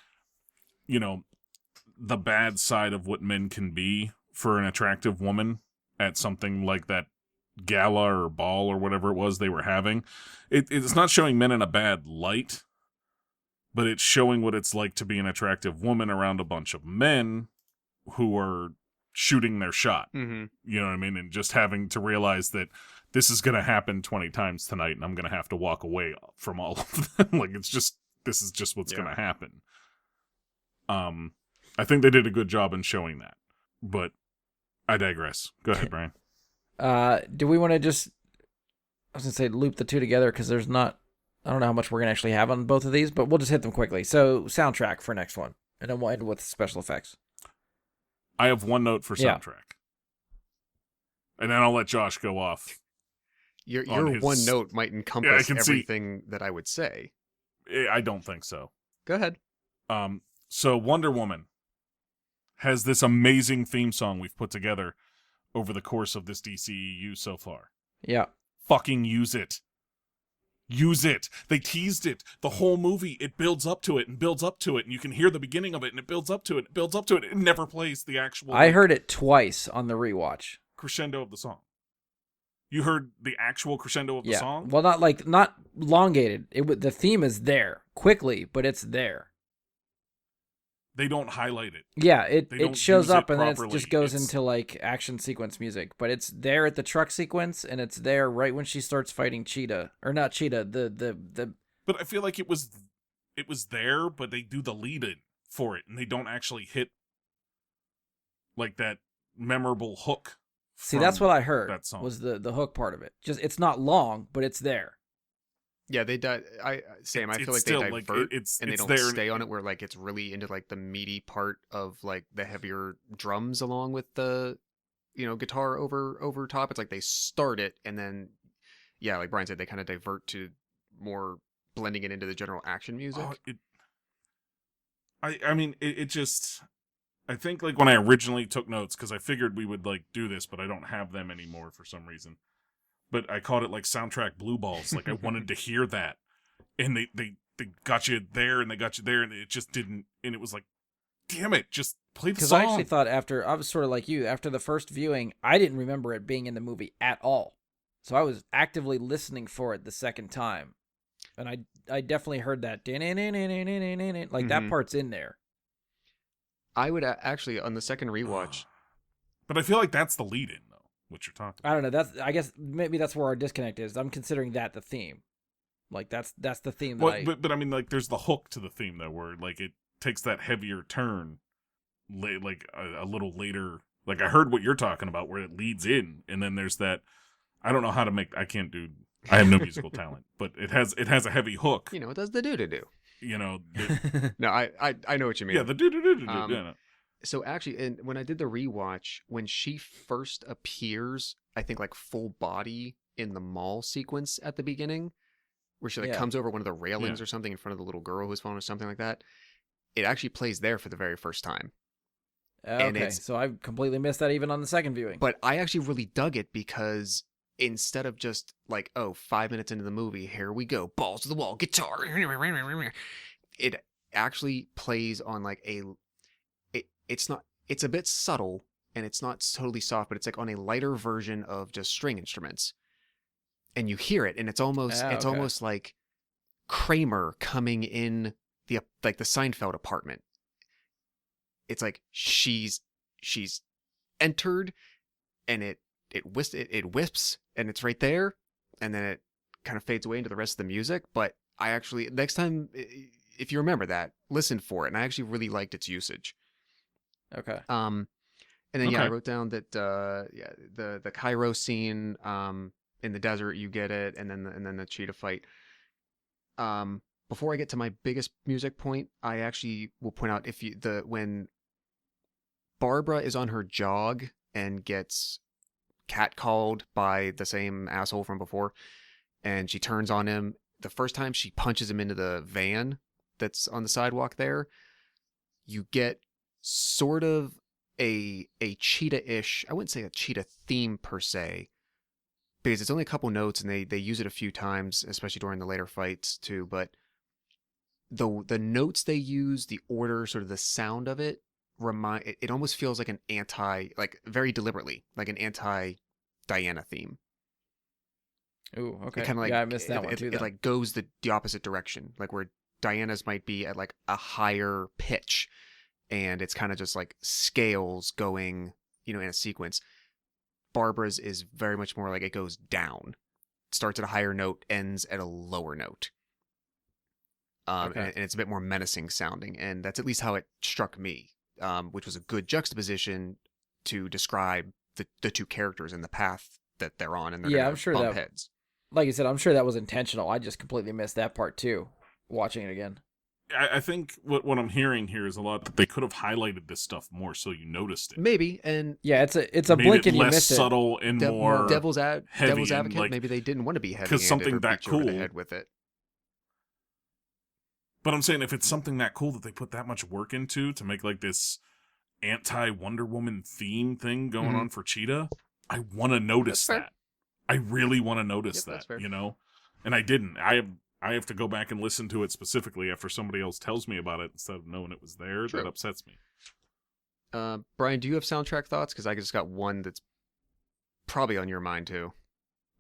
the bad side of what men can be for an attractive woman at something like that gala or ball or whatever it was they were having. It's not showing men in a bad light, but it's showing what it's like to be an attractive woman around a bunch of men who are shooting their shot. Mm-hmm. You know what I mean? And just having to realize that this is going to happen 20 times tonight and I'm going to have to walk away from all of them. Like, this is just what's going to happen. I think they did a good job in showing that, but I digress. Go ahead, Brian. Do we want to just, I was going to say loop the two together, because there's not, I don't know how much we're going to actually have on both of these, but we'll just hit them quickly. So soundtrack for next one, and then we'll end with special effects. I have one note for soundtrack. And then I'll let Josh go off. Your one note might encompass everything that I would say. I don't think so. Go ahead. So Wonder Woman has this amazing theme song we've put together over the course of this DCEU so far. Yeah. Fucking use it. Use it. They teased it the whole movie. It builds up to it and builds up to it, and you can hear the beginning of it, and it builds up to it, and it builds up to it. It never plays the actual. I heard it twice on the rewatch. Crescendo of the song. You heard the actual crescendo of the song? Well, not elongated. The theme is there quickly, but it's there. They don't highlight it. Yeah, it shows up and then it just goes It's into like action sequence music. But it's there at the truck sequence, and it's there right when she starts fighting Cheetah, or not Cheetah. The. But I feel like it was there, but they do the lead in for it, and they don't actually hit like that memorable hook. See, that's what I heard. That song was the hook part of it. Just it's not long, but it's there. Yeah, they I feel like still, they divert and they don't there, stay on it where like it's really into like the meaty part of like the heavier drums along with the guitar over top. It's like they start it and then like Brian said, they kind of divert to more blending it into the general action music. It just, I think like when I originally took notes, because I figured we would like do this, but I don't have them anymore for some reason. But I called it like soundtrack blue balls. Like I wanted to hear that. And they got you there and they got you there and it just didn't. And it was like, damn it, just play the song. Because I actually thought I was sort of like you, after the first viewing, I didn't remember it being in the movie at all. So I was actively listening for it the second time. And I definitely heard that. Like that part's in there. I would actually, on the second rewatch. But I feel like that's the lead in, though. What you're talking about. I don't know. I guess maybe that's where our disconnect is. I'm considering that the theme. Like that's the theme. But I mean, like, there's the hook to the theme though, where like it takes that heavier turn, like a little later. Like I heard what you're talking about, where it leads in, and then there's that I don't know how to make. I have no musical talent, but it has a heavy hook. It does the do. You know. No, I know what you mean. Yeah, the do. So actually, and when I did the rewatch, when she first appears, I think like full body in the mall sequence at the beginning, where she like comes over one of the railings or something in front of the little girl who's falling or something like that, it actually plays there for the very first time. Okay, so I completely missed that even on the second viewing. But I actually really dug it because instead of just like, 5 minutes into the movie, here we go, balls to the wall, guitar, it actually plays on like it's a bit subtle and it's not totally soft, but it's like on a lighter version of just string instruments. And you hear it, and it's almost like Kramer coming in the Seinfeld apartment. It's like she's entered, and it wisps, and it's right there, and then it kind of fades away into the rest of the music. But I actually, next time, if you remember that, listen for it, and I actually really liked its usage. Okay. And then I wrote down that the Cairo scene in the desert, you get it, and then the cheetah fight. Before I get to my biggest music point, I actually will point out when Barbara is on her jog and gets catcalled by the same asshole from before, and she turns on him. The first time she punches him into the van that's on the sidewalk there, you get sort of a cheetah-ish, I wouldn't say a cheetah theme per se, because it's only a couple notes and they use it a few times, especially during the later fights too, but the notes they use, the order, sort of the sound of it, it almost feels like very deliberately, like an anti-Diana theme. Ooh, okay. It kind of like, I missed that one too. It like goes the opposite direction, like where Diana's might be at like a higher pitch, and it's kind of just like scales going, in a sequence. Barbara's is very much more like it goes down, starts at a higher note, ends at a lower note. And it's a bit more menacing sounding, and that's at least how it struck me, which was a good juxtaposition to describe the two characters and the path that they're on, and they're I'm sure bump that, heads. Like you said, I'm sure that was intentional. I just completely missed that part too, watching it again. I think what I'm hearing here is a lot that they could have highlighted this stuff more so you noticed it. Maybe, and it's a blink and you missed it. Less subtle and more devil's heavy advocate. Like, maybe they didn't want to be heavy because something that cool. The head with it. But I'm saying if it's something that cool that they put that much work into to make like this anti-Wonder Woman theme thing going on for Cheetah, I want to notice that. I really want to notice that, And I didn't. I have to go back and listen to it specifically after somebody else tells me about it instead of knowing it was there. True. That upsets me. Brian, do you have soundtrack thoughts? Because I just got one that's probably on your mind too.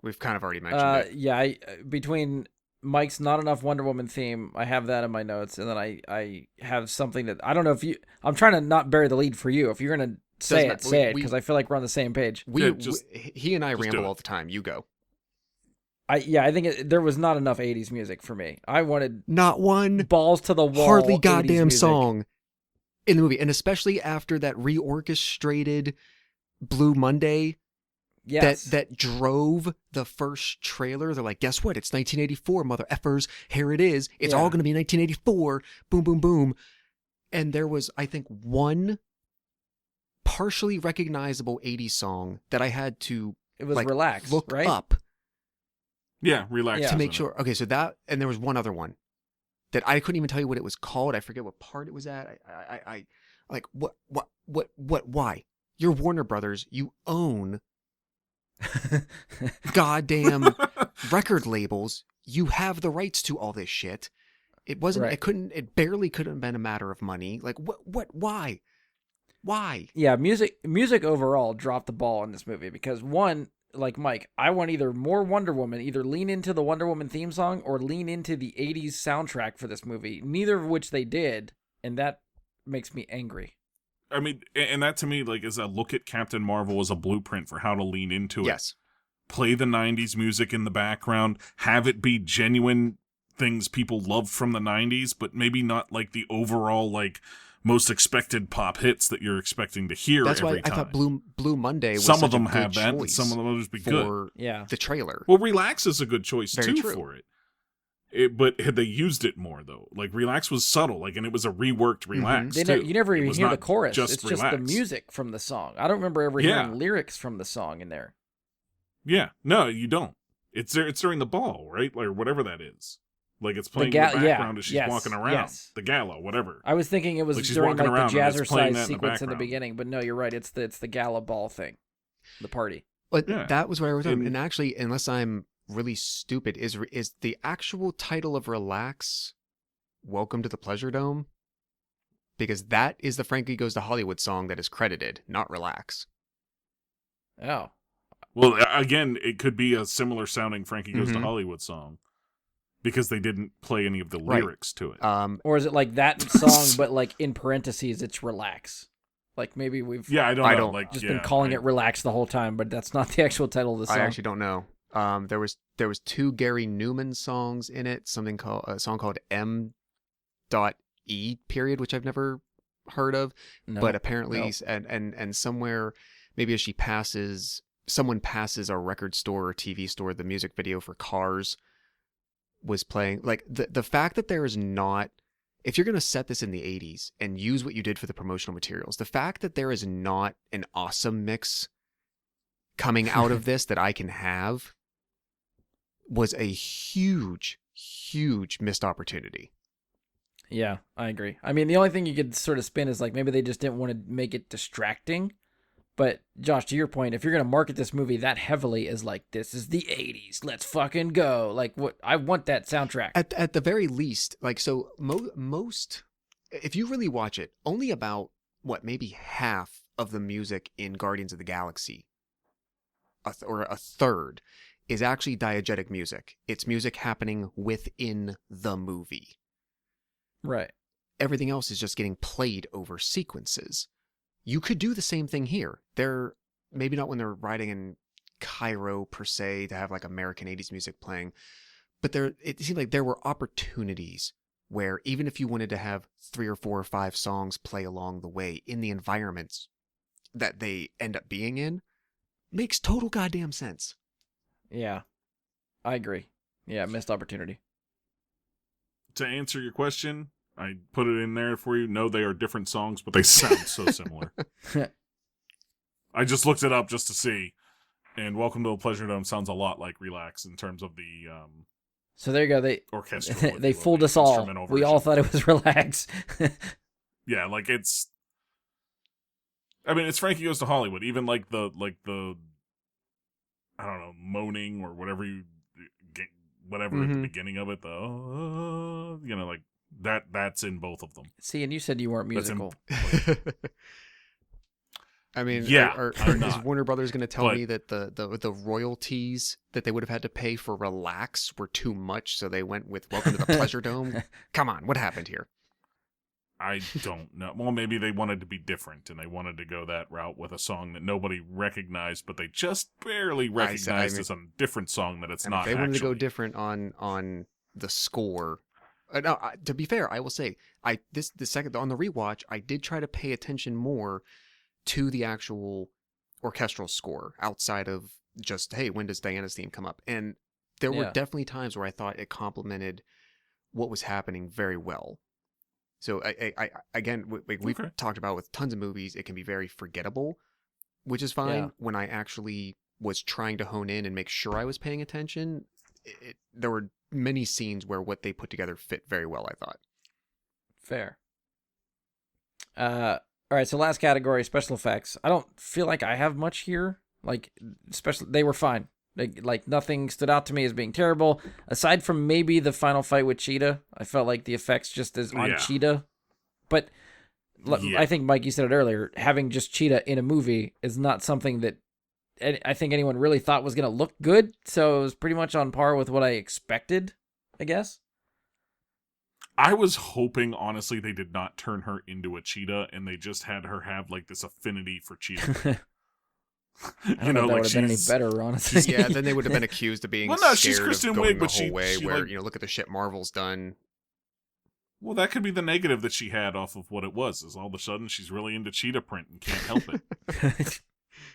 We've kind of already mentioned it. Yeah, between Mike's Not Enough Wonder Woman theme, I have that in my notes, and then I have something that I don't know if you. I'm trying to not bury the lead for you. If you're gonna say it, because I feel like we're on the same page. He and I ramble all the time. You go. I think there was not enough 80s music for me. I wanted not one balls to the wall, hardly goddamn song in the movie, and especially after that reorchestrated Blue Monday. Yes. That drove the first trailer. They're like, guess what? It's 1984, mother effers. Here it is. It's all going to be 1984. Boom, boom, boom. And there was, I think, one partially recognizable 80s song that I had to Relax, look right? up. Yeah, Relax. To make sure. Okay, so that, and there was one other one that I couldn't even tell you what it was called. I forget what part it was at. I like, what, why? You're Warner Brothers. You own goddamn record labels. You have the rights to all this shit. It wasn't, it barely couldn't have been a matter of money. Like, why? Yeah, music overall dropped the ball in this movie because one, like Mike, I want either more Wonder Woman, either lean into the Wonder Woman theme song or lean into the 80s soundtrack for this movie, neither of which they did, and that makes me angry. I mean, and that to me, like, is a look at Captain Marvel as a blueprint for how to lean into it. Yes. Play the 90s music in the background, have it be genuine things people loved from the 90s, but maybe not like the overall, like, most expected pop hits that you're expecting to hear That's every why I time. thought Blue Monday was Some such of them a good have that, and choice some of them will just be good. for Yeah. the trailer. Well, Relax is a good choice Very too true. for it. But had they used it more though? Like Relax was subtle, like, and it was a reworked Relax too. You never It even was hear the not chorus. Just It's Relax. just the music from the song. I don't remember ever Yeah. hearing lyrics from the song in there. Yeah, no, you don't. It's there. It's during the ball, right? Like whatever that is. Like it's playing ga- in the yeah, background as she's yes, walking around. yes. The gala, whatever. I was thinking it was Like she's during walking like around the and it's playing jazzercise that in the sequence in the background. beginning, but no, you're right. It's the gala ball thing, the party. But Yeah. that was what I wrote down. And- And actually, unless I'm really stupid, is the actual title of Relax Welcome to the Pleasure Dome? Because that is the Frankie Goes to Hollywood song that is credited, not Relax. Oh, Well, again, it could be a similar sounding Frankie Goes to Mhm. Hollywood song because they didn't play any of the Right. lyrics to it. or is it like that song, but like in parentheses, it's relax? Like maybe we've Yeah, I don't I know. don't- Like, just yeah, been calling it relax the whole time, but that's not the actual title of the song. I actually don't know. There was 2 Gary Newman songs in it. A song called M.E. period, which I've never heard of. No. But apparently, Nope. and somewhere, maybe as someone passes a record store or TV store, the music video for Cars was playing. Like the fact that there is not, if you're going to set this in the 80s and use what you did for the promotional materials, the fact that there is not an awesome mix coming out of this that I can have was a huge, huge missed opportunity. Yeah, I agree. I mean, the only thing you could sort of spin is like maybe they just didn't want to make it distracting. But Josh, to your point, if you're going to market this movie that heavily as like, this is the 80s, let's fucking go. Like, what I want that soundtrack. At the very least, like, so most, if you really watch it, only about maybe half of the music in Guardians of the Galaxy, or a third, is actually diegetic music. It's music happening within the movie. Right. Everything else is just getting played over sequences. You could do the same thing here. They're maybe not when they're riding in Cairo per se to have like American 80s music playing, but it seemed like there were opportunities where even if you wanted to have 3 or 4 or 5 songs play along the way in the environments that they end up being in, makes total goddamn sense. Yeah, I agree. Yeah, missed opportunity. To answer your question, I put it in there for you. No, they are different songs, but they sound so similar. I just looked it up just to see, and Welcome to the Pleasure Dome sounds a lot like Relax in terms of the So there you go. They orchestral. if they you will, fooled the us all. instrumental We version. all thought it was relax. Yeah, like it's. I mean, it's Frankie Goes to Hollywood. Even like the I don't know, moaning or whatever whatever at the beginning of it, like that's in both of them. See, and you said you weren't That's in- musical. I mean, Yeah, I'm is not. Warner Brothers going to tell But- me that the royalties that they would have had to pay for Relax were too much, so they went with Welcome to the Pleasure Dome? Come on, what happened here? I don't know. Well, maybe they wanted to be different and they wanted to go that route with a song that nobody recognized, but they just barely recognized as a different song that it's And not. if they wanted to go actually. different on the score. No, to be fair, I will say the second on the rewatch, I did try to pay attention more to the actual orchestral score outside of just, hey, when does Diana's theme come up? And there were Yeah. definitely times where I thought it complemented what was happening very well. So I again, we've Okay. talked about with tons of movies, it can be very forgettable, which is fine. Yeah. When I actually was trying to hone in and make sure I was paying attention, there were many scenes where what they put together fit very well, I thought. Fair. All right, so last category, special effects. I don't feel like I have much here. Like, they were fine. Like nothing stood out to me as being terrible, aside from maybe the final fight with Cheetah. I felt like the effects just as on Yeah. Cheetah. But Yeah. I think, Mike, you said it earlier, having just Cheetah in a movie is not something that I think anyone really thought was going to look good. So it was pretty much on par with what I expected, I guess. I was hoping, honestly, they did not turn her into a cheetah and they just had her have like this affinity for cheetah. I don't know if that would have been any better, honestly. Yeah, then they would have been accused of being Well, no, she's scared Kristen of going Wiig, the but whole she- way. she, Where like- look at the shit Marvel's done. Well, that could be the negative that she had off of what it was, is all of a sudden she's really into cheetah print and can't help it.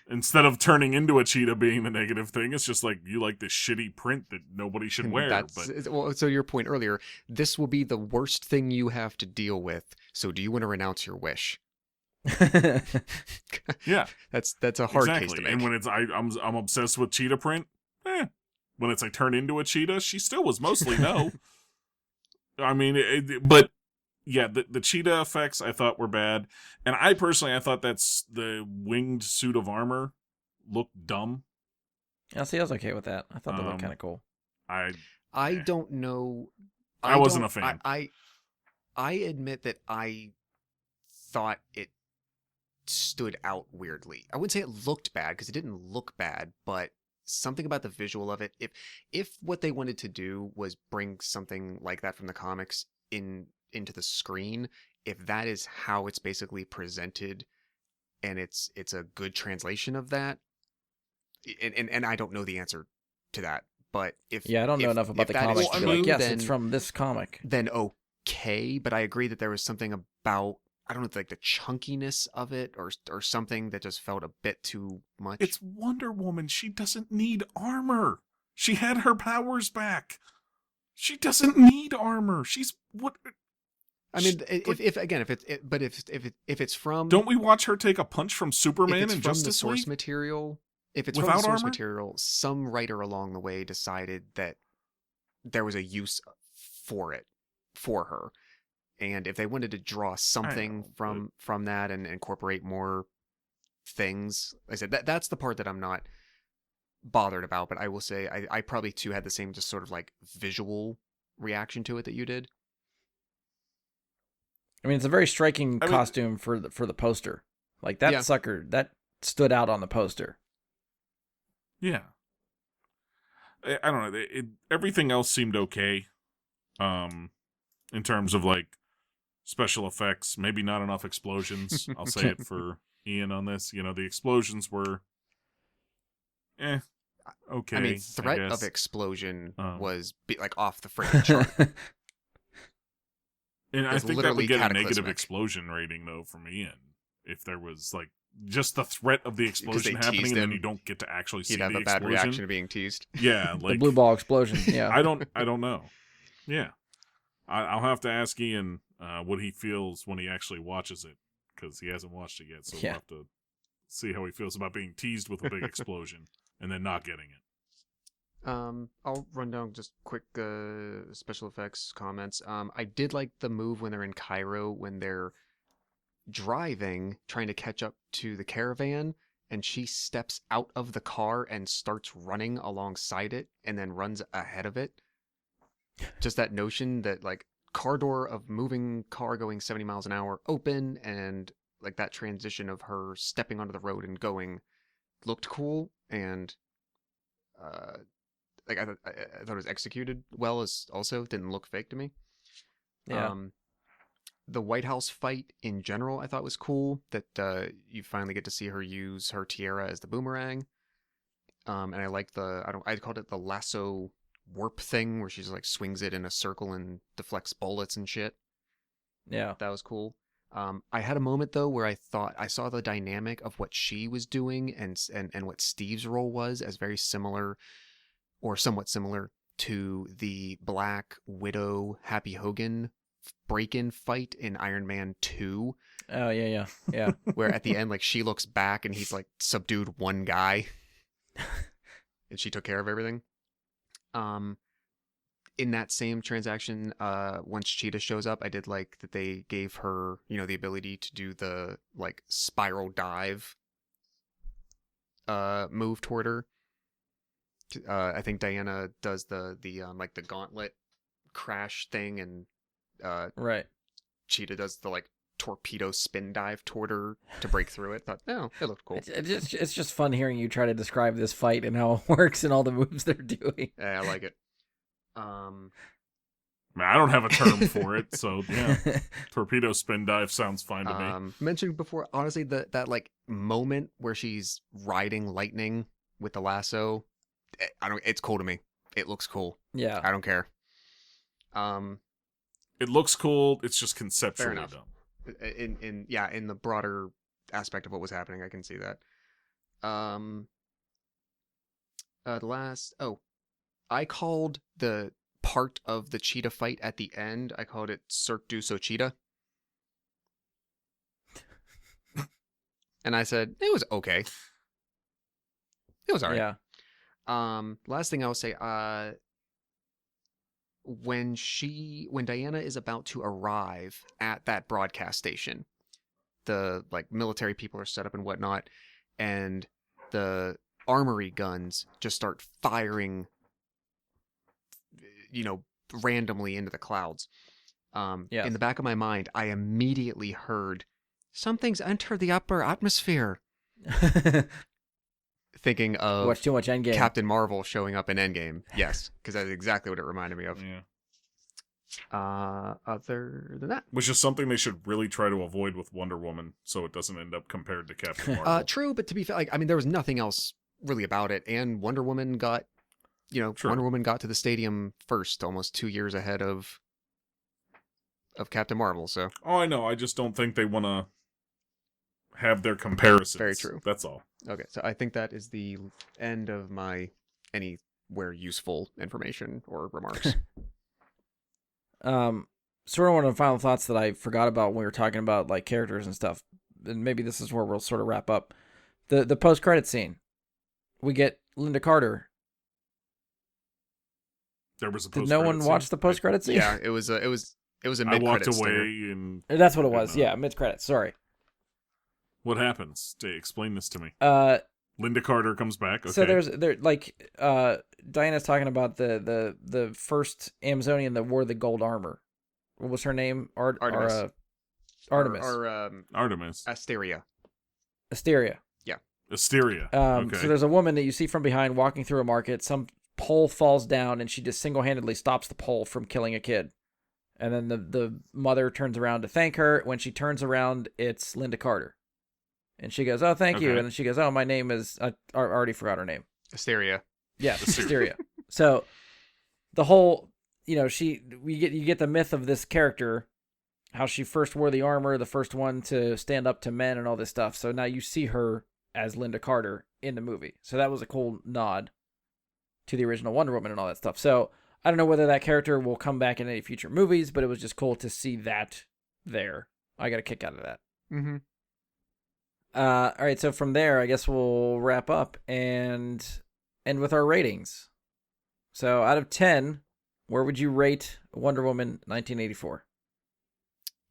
Instead of turning into a cheetah being the negative thing, it's just like, you like this shitty print that nobody should wear. Well, so your point earlier, this will be the worst thing you have to deal with. So do you want to renounce your wish? Yeah. That's a hard case to make. And when it's I'm obsessed with cheetah print, when it's I turn into a cheetah, she still was mostly no. I mean, but yeah, the cheetah effects I thought were bad, and I thought that's the winged suit of armor looked dumb. Yeah, see, I was okay with that. I thought that looked kind of cool. I don't know. I wasn't a fan. I admit that I thought it stood out weirdly. I wouldn't say it looked bad because it didn't look bad, but something about the visual of it. If what they wanted to do was bring something like that from the comics into the screen, if that is how it's basically presented, and it's a good translation of that, and I don't know the answer to that, but I don't know enough about the comic to be like, yes, it's from this comic. Then okay, but I agree that there was something about, I don't know, like the chunkiness of it or something that just felt a bit too much. It's Wonder Woman. She doesn't need armor. She had her powers back. She doesn't need armor. She's what? I mean, if it's from, don't we watch her take a punch from Superman and Justice League? Source material, if it's from the source material, some writer along the way decided that there was a use for her. And if they wanted to draw something from that and incorporate more things, like I said, that's the part that I'm not bothered about. But I will say I probably too had the same just sort of like visual reaction to it that you did. I mean, it's a very striking costume for the poster. Like that sucker that stood out on the poster. Yeah, I don't know. Everything else seemed okay. In terms of like special effects, maybe not enough explosions. I'll say it for Ian on this. You know, the explosions were okay. I mean, threat of explosion was like off the freaking chart. And I think that would get a negative explosion rating though from Ian if there was like just the threat of the explosion happening and then you don't get to actually see the explosion. He'd have a bad reaction to being teased. Yeah, like the blue ball explosion. Yeah, I don't know. Yeah, I'll have to ask Ian what he feels when he actually watches it, because he hasn't watched it yet. So we'll have to see how he feels about being teased with a big explosion and then not getting it. I'll run down just quick special effects comments. I did like the move when they're in Cairo, when they're driving, trying to catch up to the caravan, and she steps out of the car and starts running alongside it and then runs ahead of it. Just that notion that like car door of moving car going 70 miles an hour open, and like that transition of her stepping onto the road and going looked cool, and like I thought it was executed well. As also didn't look fake to me. Yeah. The White House fight in general, I thought was cool. That you finally get to see her use her tiara as the boomerang. And I like I called it the lasso warp thing, where she's like swings it in a circle and deflects bullets and shit. Yeah, that was cool. I had a moment though where I thought I saw the dynamic of what she was doing and what Steve's role was as very similar, or somewhat similar, to the Black Widow Happy Hogan break-in fight in Iron Man 2. Oh yeah. Where at the end, like, she looks back and he's like subdued one guy, and she took care of everything. In that same transaction, once Cheetah shows up, I did like that they gave her, the ability to do the like spiral dive move toward her. I think Diana does the like the gauntlet crash thing, and right. Cheetah does the like torpedo spin dive toward her to break through it. Thought, it looked cool. It's just fun hearing you try to describe this fight and how it works and all the moves they're doing. Yeah, I like it. I don't have a term for it, so yeah, torpedo spin dive sounds fine to me. Mentioned before, honestly, that like moment where she's riding lightning with the lasso, it's cool to me. It looks cool. Yeah, I don't care. It looks cool. It's just conceptually enough. dumb. In the broader aspect of what was happening, I can see that. I called the part of the cheetah fight at the end, I called it Cirque du Socheetah. And I said, it was okay. It was alright. Yeah. Last thing I'll say, when Diana is about to arrive at that broadcast station, the like military people are set up and whatnot, and the armory guns just start firing, randomly into the clouds. Yes. In the back of my mind, I immediately heard something's entered the upper atmosphere. Thinking of Watch too much Endgame. Captain Marvel showing up in Endgame. Yes, because that's exactly what it reminded me of. Yeah. Other than that, Which is something they should really try to avoid with Wonder Woman, so it doesn't end up compared to Captain Marvel. true, but to be fair, there was nothing else really about it, and Wonder Woman got, Sure. Wonder Woman got to the stadium first, almost 2 years ahead of Captain Marvel. So. Oh, I know. I just don't think they want to have their comparisons. Very true. That's all. Okay, so I think that is the end of my anywhere useful information or remarks. Sort of one of the final thoughts that I forgot about when we were talking about like characters and stuff, and maybe this is where we'll sort of wrap up. The post-credit scene. We get Linda Carter. There was a Did no one watch the post-credit scene? Yeah, it was a I mid-credit walked away stinger. and... That's what it was. Yeah, mid-credits. Sorry. What happens? Explain this to me. Linda Carter comes back. Okay. So Diana's talking about the first Amazonian that wore the gold armor. What was her name? Artemis. Artemis. Artemis. Asteria. Asteria. Asteria. Okay. So there's a woman that you see from behind walking through a market. Some pole falls down, and she just single-handedly stops the pole from killing a kid. And then the mother turns around to thank her. When she turns around, it's Linda Carter. And she goes, "Oh, thank you." And then she goes, "Oh, my name is..." I already forgot her name. Asteria. Yeah, Asteria. So the whole, you get the myth of this character, how she first wore the armor, the first one to stand up to men and all this stuff. So now you see her as Linda Carter in the movie. So that was a cool nod to the original Wonder Woman and all that stuff. So I don't know whether that character will come back in any future movies, but it was just cool to see that there. I got a kick out of that. Mm-hmm. All right, so from there, I guess we'll wrap up and end with our ratings. So out of 10, where would you rate Wonder Woman 1984?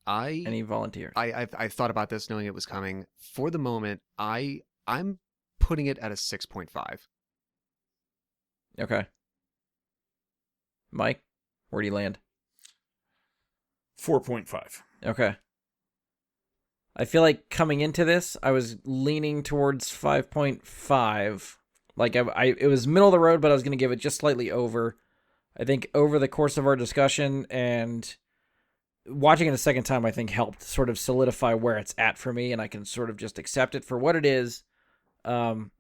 Any volunteers? I thought about this knowing it was coming. For the moment, I'm putting it at a 6.5. Okay. Mike, where do you land? 4.5. Okay. I feel like coming into this, I was leaning towards 5.5. Like it was middle of the road, but I was going to give it just slightly over. I think over the course of our discussion and watching it a second time, I think helped sort of solidify where it's at for me, and I can sort of just accept it for what it is. I'm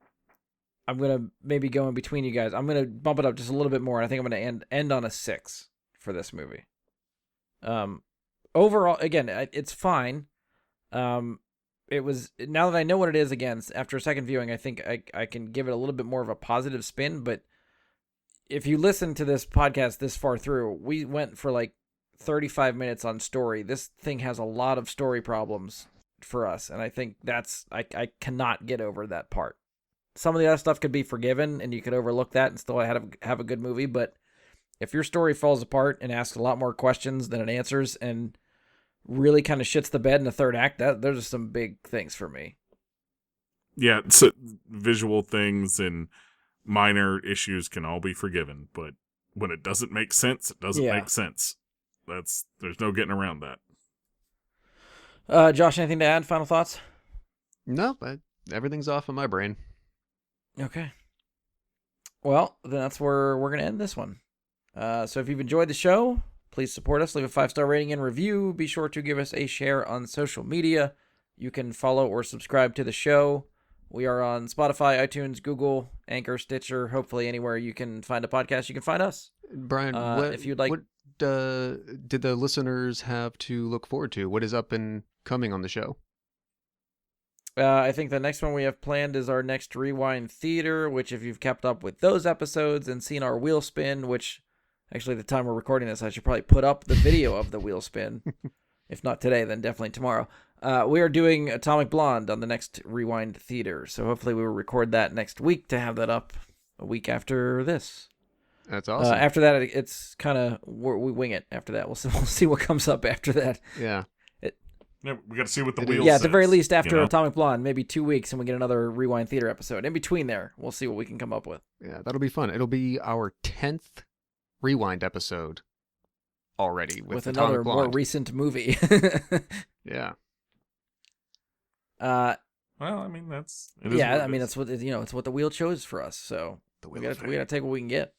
going to maybe go in between you guys. I'm going to bump it up just a little bit more, and I think I'm going to end on a 6 for this movie. Overall, again, it's fine. It was, now that I know what it is, again, after a second viewing, I think I can give it a little bit more of a positive spin. But if you listen to this podcast this far through, we went for like 35 minutes on story. This thing has a lot of story problems for us, and I think I cannot get over that part. Some of the other stuff could be forgiven, and you could overlook that and still have a good movie. But if your story falls apart and asks a lot more questions than it answers, and really kind of shits the bed in the third act, those are some big things for me. Yeah, so visual things and minor issues can all be forgiven, but when it doesn't make sense, it doesn't make sense. There's no getting around that. Josh, anything to add? Final thoughts? No, but everything's off of my brain. Okay. Well, then that's where we're going to end this one. So if you've enjoyed the show, please support us. Leave a 5-star rating and review. Be sure to give us a share on social media. You can follow or subscribe to the show. We are on Spotify, iTunes, Google, Anchor, Stitcher, hopefully anywhere you can find a podcast, you can find us. Brian, if you'd like... did the listeners have to look forward to? What is up and coming on the show? I think the next one we have planned is our next Rewind Theater, which if you've kept up with those episodes and seen our wheel spin, which actually the time we're recording this, I should probably put up the video of the wheel spin. If not today, then definitely tomorrow. We are doing Atomic Blonde on the next Rewind Theater, so hopefully we will record that next week to have that up a week after this. That's awesome. After that, it's kind of we wing it. After that, we'll see what comes up after that. Yeah. Yeah, we got to see what the wheel Yeah, says, at the very least, after you know? Atomic Blonde, maybe 2 weeks, and we get another Rewind Theater episode. In between there, we'll see what we can come up with. Yeah, that'll be fun. It'll be our 10th Rewind episode already with Atomic another Blonde. more recent movie. Yeah. Well, I mean, that's that's what it's what the wheel chose for us. So The we Wheel of gotta Fame. take what we can get.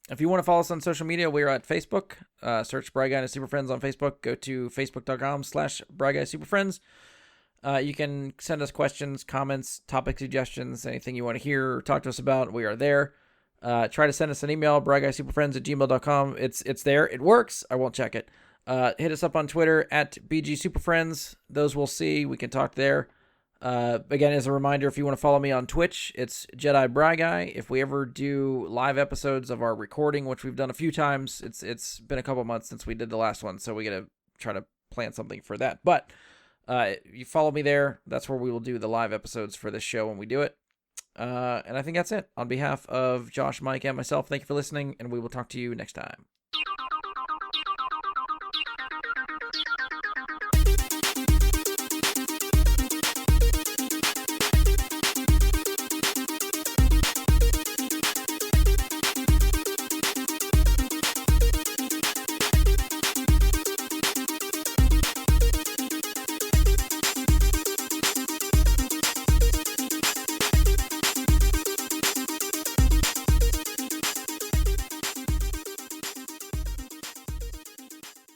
If you want to follow us on social media, we are at Facebook. Search Bry Guy and Super Friends on Facebook. Go to facebook.com/BryGuySuperFriends. You can send us questions, comments, topic suggestions, anything you want to hear or talk to us about. We are there. Try to send us an email, bryguysuperfriends@gmail.com. It's there. It works. I won't check it. Hit us up on Twitter at BGSuperFriends. Those we'll see. We can talk there. Again, as a reminder, if you want to follow me on Twitch, it's Jedi Bry Guy. If we ever do live episodes of our recording, which we've done a few times, it's been a couple months since we did the last one, so we got to try to plan something for that. But you follow me there. That's where we will do the live episodes for this show when we do it. And I think that's it. On behalf of Josh, Mike, and myself, thank you for listening, and we will talk to you next time.